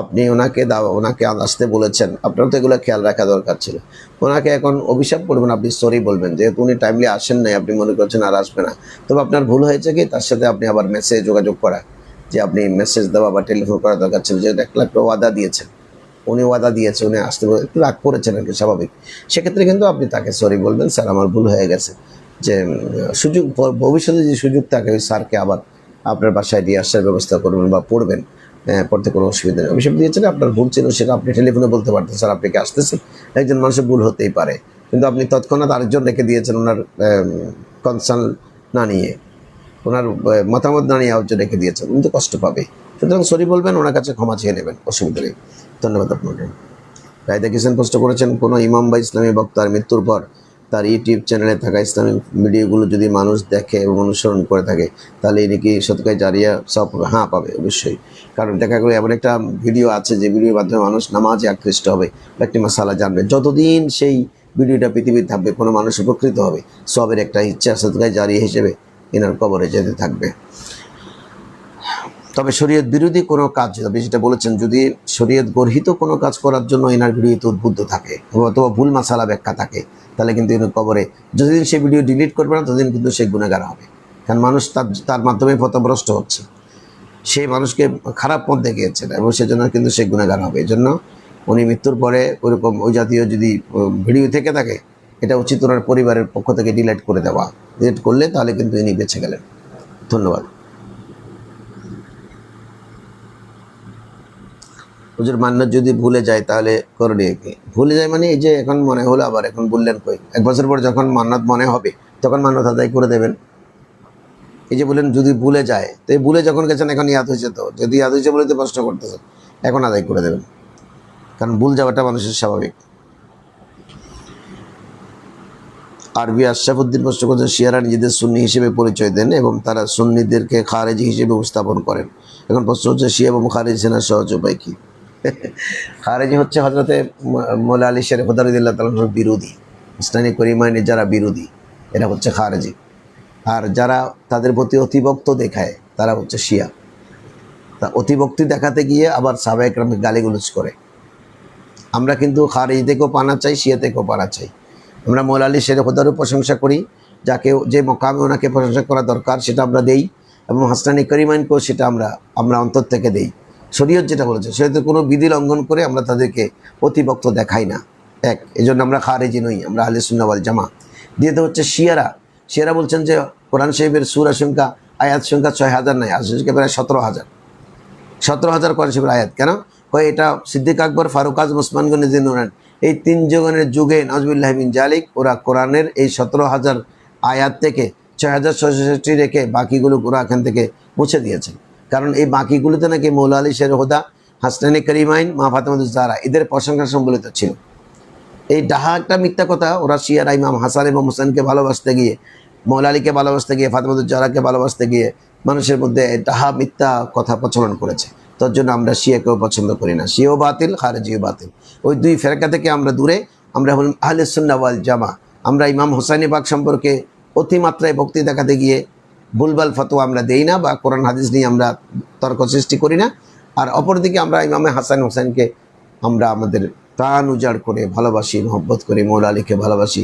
আপনি ওনাকে আসতে বলেছেন, আপনার তো এগুলো খেয়াল রাখা দরকার ছিল। ওনাকে এখন অভিশাপ করবেন, আপনি সরি বলবেন, যেহেতু উনি টাইমলি আসেন নাই, আপনি মনে করছেন আর আসবে না। তবে আপনার ভুল হয়েছে কি, তার সাথে আপনি আবার মেসেজে যোগাযোগ করা, যে আপনি মেসেজ দেওয়া বা টেলিফোন করা দরকার ছিল, যে একটা ওয়াদা দিয়েছেন, উনি ওয়াদা দিয়েছে, উনি আসতে একটু রাগ করেছেন আর কি, স্বাভাবিক। সেক্ষেত্রে কিন্তু আপনি তাকে সরি বলবেন, স্যার আমার ভুল হয়ে গেছে। যে সুযোগ ভবিষ্যতে যে সুযোগ থাকে ওই স্যারকে আবার আপনার বাসায় দিয়ে আসার ব্যবস্থা করবেন বা পড়বেন, পড়তে কোনো অসুবিধা নেই। অভিশাপ দিয়েছেন, আপনার ভুল ছিল, সেটা আপনি টেলিফোনে বলতে পারতেন, স্যার আপনি কি আসতেছেন। একজন মানুষের ভুল হতেই পারে, কিন্তু আপনি তৎক্ষণাৎ আরেকজন রেখে দিয়েছেন, ওনার কনসার্ন না নিয়ে, ওনার মতামত না নিয়ে আরেকজন রেখে দিয়েছেন, উনি তো কষ্ট পাবে। সুতরাং সরি বলবেন, ওনার কাছে ক্ষমা চেয়ে নেবেন, অসুবিধা নেই। ধন্যবাদ আপনাকে। রায়দা কিষান প্রশ্ন করেছেন, কোনো ইমাম বা ইসলামী বক্তার মৃত্যুর পর তার ইউটিউব চ্যানেলে থাকা ইসলামিক ভিডিওগুলো যদি মানুষ দেখে এবং অনুসরণ করে থাকে, তাহলে এ নাকি সদকায়ে জারিয়া সব পাবে। হ্যাঁ, পাবে অবশ্যই। কারণ দেখা গেলো এমন একটা ভিডিও আছে যে ভিডিওর মাধ্যমে মানুষ নামাজে আকৃষ্ট হবে, একটি মাসালা জানবে। যতদিন সেই ভিডিওটা পৃথিবীতে থাকবে কোনো মানুষ উপকৃত হবে, সবের একটা ইচ্ছা সদকায়ে জারিয়া হিসেবে এনার কবরে যেতে থাকবে। তবে শরীয়ত বিরোধী কোনো কাজ, আপনি যেটা বলেছেন, যদি শরীয়ত গর্হিত কোনো কাজ করার জন্য এনার ভিডিওতে উদ্বুদ্ধ থাকে অথবা ভুল মাসালা ব্যাখ্যা থাকে, তাহলে কিন্তু এনার কবরে যতদিন সেই ভিডিও ডিলিট করবে না ততদিন কিন্তু সে গুনাহগার হবে। কারণ মানুষ তার মাধ্যমে পথভ্রষ্ট হচ্ছে, সেই মানুষকে খারাপ পথ দেখিয়েছেন এবং সেজন্য কিন্তু সে গুনাহগার হবে। এই জন্য উনি মৃত্যুর পরে ওইরকম ওই জাতীয় যদি ভিডিও থেকে থাকে, এটা উচিত ওনার পরিবারের পক্ষ থেকে ডিলিট করে দেওয়া। ডিলিট করলে তাহলে কিন্তু ইনি বেঁচে গেলেন। ধন্যবাদ। হুজুর মান্নাত যদি ভুলে যায় তাহলে করণীয় কি? ভুলে যায় মানে এই যে এখন মনে হলো আবার এখন বললেন কই, 1 বছর পর যখন মান্নাত মনে হবে তখন মান্নাত আদায় করে দেবেন। এই যে বললেন যদি ভুলে যায়, তো এই ভুলে যখন গেছেন এখন ইয়াদ হয়েছে, তো যদি ইয়াদ হয়েছে বলে তো প্রশ্ন করতেছেন, এখন আদায় করে দেবেন, কারণ ভুল যাওয়াটা মানুষের স্বাভাবিক। আরবি আশরাফুদ্দিন প্রশ্ন করছেন, শিয়ারা নিজেদের সুন্নি হিসেবে পরিচয় দেন এবং তারা সুন্নিদেরকে খারেজি হিসেবে উপস্থাপন করেন। এখন প্রশ্ন হচ্ছে শিয়া এবং খারেজি সেনার সহজ উপায় কী? খারেজি হচ্ছে হজরতে মৌলা আলী শের খুদা রাদিয়াল্লাহু তাআলার বিরোধী, ইসলামী করিমাইনের যারা বিরোধী, এরা হচ্ছে খারেজি। আর যারা তাদের প্রতি অতিভক্ত দেখায় তারা হচ্ছে শিয়া। তা অতিভক্তি দেখাতে গিয়ে আবার সাহাবায়ে কেরামকে গালিগালাজ করে। আমরা কিন্তু খারেজি থেকেও পানা চাই, শিয়া থেকেও পানা চাই। আমরা মৌলা আলী শের খুদারও প্রশংসা করি, যাকে যে মকামে ওনাকে প্রশংসা করা দরকার সেটা আমরা দেই, এবং হাসনানী করিমাইনকেও সেটা আমরা অন্তর থেকে দেই। শরীয়ত যেটা বলেছে, শরীয়তের কোনো বিধি লঙ্ঘন করে আমরা তাদেরকে অতিভক্ত দেখাই না। এই জন্য আমরা খারেজি নই, আমরা আহলে সুন্নাহ ওয়াল জামাত। দ্বিতীয়ত হচ্ছে শিয়ারা বলছেন যে কোরআন শরীফের সূরা সংখ্যা, আয়াত সংখ্যা 6000 নয়, আয়াত সংখ্যা প্রায় 17,000 কোরআন শরীফের আয়াত। কেন কয়? এটা সিদ্দিক আকবর, ফারুক আজম, ওসমান গনি, জিন্নুরান, এই 3 জনের যুগে নাউজুবিল্লাহি মিন জালিক ওরা কোরআনের এই 17,000 আয়াত থেকে 6,666 রেখে বাকিগুলো ওরা এখান থেকে মুছে দিয়েছেন। কারণ এই বাকিগুলোতে নাকি মৌলা আলী শের খুদা, হাসনানী করিমাইন, মা ফাতেমাতুজ জাহরা এদের প্রশংসা সম্বলিত ছিল। এই ডাহা একটা মিথ্যা কথা। ওরা শিয়ারা ইমাম হাসান এবং হোসেনকে ভালোবাসতে গিয়ে, মৌলা আলীকে ভালোবাসতে গিয়ে, ফাতেমাতুজ জাহরাকে ভালোবাসতে গিয়ে মানুষের মধ্যে ডাহা মিথ্যা কথা প্রচলন করেছে। তার জন্য আমরা শিয়াকেও পছন্দ করি না। শিয়াও বাতিল, খারেজিও বাতিল। ওই দুই ফেরকা থেকে আমরা দূরে। আমরা হলাম আহলে সুন্নাহ ওয়াল জামা। আমরা ইমাম হোসাইনী পাক সম্পর্কে অতিমাত্রায় ভক্তি দেখাতে গিয়ে ভুলভাল ফতোয়া আমরা দেই না, বা কোরআন হাদিস নিয়ে আমরা তর্ক সৃষ্টি করি না। আর অপরদিকে আমরা ইমামে হাসান হোসেনকে আমরা আমাদের প্রাণ উজাড় করে ভালোবাসি, মহব্বত করি, মৌলা আলীকে ভালোবাসি।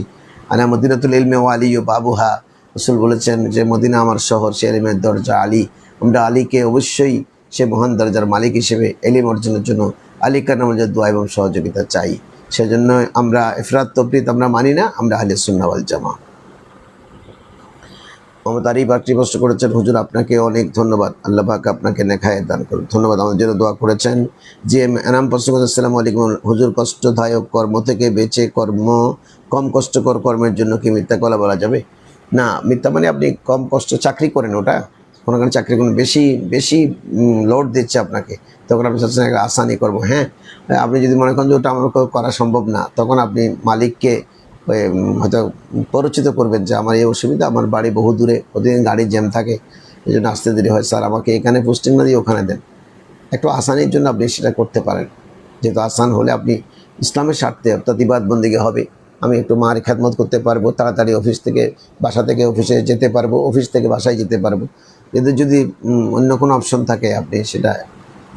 আনা মদিনাতুল ইলমে ওয়া আলী ও বাবুহা, রাসূল বলেছেন যে মদিনা আমার শহর, সে ইলমের দরজা আলী। আমরা আলীকে অবশ্যই সে মহান দরজার মালিক হিসেবে ইলম অর্জনের জন্য আলী কার নামাজের দোয়া এবং সহযোগিতা চাই। সেজন্য আমরা ইফরাত তফরিত আমরা মানি না, আমরা আহলে সুন্নাহ ওয়াল জামা। মোহাম্মদ আরিফ আকরি প্রশ্ন করেছেন, হুজুর আপনাকে অনেক ধন্যবাদ, আল্লাহ পাক আপনাকে নেখায়েত দান করুন। ধন্যবাদ। আমাদের জন্য দোয়া করেছেন। জি এম এনাম প্রশ্ন করেছেন, আসসালামু আলাইকুম হুজুর, কষ্টদায়ক কর্ম থেকে বেঁচে কম কষ্টকর কর্মের জন্য কি মিথ্যা বলা যাবে? না, মিথ্যা মানে আপনি কম কষ্ট চাকরি করেন, ওটা কোনো চাকরি কোনো বেশি লোড দিচ্ছে আপনাকে, তখন আপনি চাচ্ছেন একটা আসানি করবো। হ্যাঁ, আপনি যদি মনে করেন যে ওটা আমার করা সম্ভব না, তখন আপনি মালিককে হয়তো পরিচিত করবেন যে আমার এই অসুবিধা, আমার বাড়ি বহু দূরে, প্রতিদিন গাড়ির জ্যাম থাকে, এই জন্য আসতে দেরি হয়, স্যার আমাকে এখানে পোস্টিং না দিয়ে ওখানে দেন। একটু আসানির জন্য আপনি সেটা করতে পারেন। যেহেতু আসান হলে আপনি ইসলামের স্বার্থে অর্থাৎ ইবাদত বন্দেগী হবে, আমি একটু মার খেদমত করতে পারবো, তাড়াতাড়ি বাসা থেকে অফিসে যেতে পারবো, অফিস থেকে বাসায় যেতে পারবো। কিন্তু যদি অন্য কোনো অপশন থাকে আপনি সেটা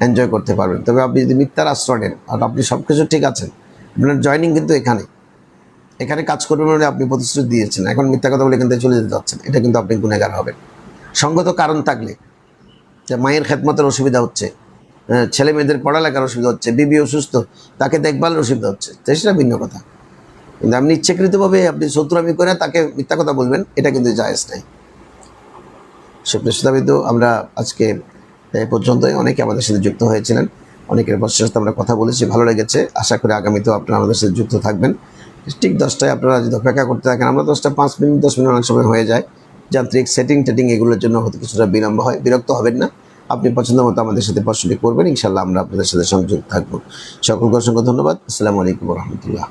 এনজয় করতে পারবেন। তবে আপনি যদি মিথ্যার আশ্রয় নেন আর আপনি সব কিছু ঠিক আছেন, আপনার জয়নিং কিন্তু এখানে কাজ করবেন বলে আপনি প্রতিশ্রুতি দিয়েছেন, এখন মিথ্যা কথা বলে এখান থেকে চলে যেতে যাচ্ছেন, এটা কিন্তু আপনি গুনাহগার হবেন। সঙ্গত কারণ থাকলে, যে মায়ের খেদমতের অসুবিধা হচ্ছে, ছেলে মেয়েদের পড়ালেখার অসুবিধা হচ্ছে, বিবি অসুস্থ, তাকে দেখভালের অসুবিধা হচ্ছে, সেটা ভিন্ন কথা। কিন্তু আপনি ইচ্ছাকৃতভাবে আপনি শত্রুমি করে তাকে মিথ্যা কথা বলবেন, এটা কিন্তু জায়েজ নাই। সুপ্রিয় আমরা আজকে এই পর্যন্তই। অনেকে আমাদের সাথে যুক্ত হয়েছিলেন, অনেকের সাথে আমরা কথা বলেছি, ভালো লেগেছে। আশা করি আগামীতেও আপনারা আমাদের সাথে যুক্ত থাকবেন। ঠিক 10টায় আপনারা যদি অপেক্ষা করতে থাকেন, আমরা 10টা 5 মিনিট 10 মিনিট অনেক সময় হয়ে যায়, যান্ত্রিক টেটিং এগুলোর জন্য হয়তো কিছুটা বিলম্ব হয়। বিরক্ত হবেন না, আপনি পছন্দ মতো আমাদের সাথে প্রশ্নটি করবেন, ইনশাআল্লাহ আমরা আপনাদের সাথে সংযুক্ত থাকবো। সকলকে অসংখ্য ধন্যবাদ। আসসালামু আলাইকুম ওয়া রাহমাতুল্লাহ।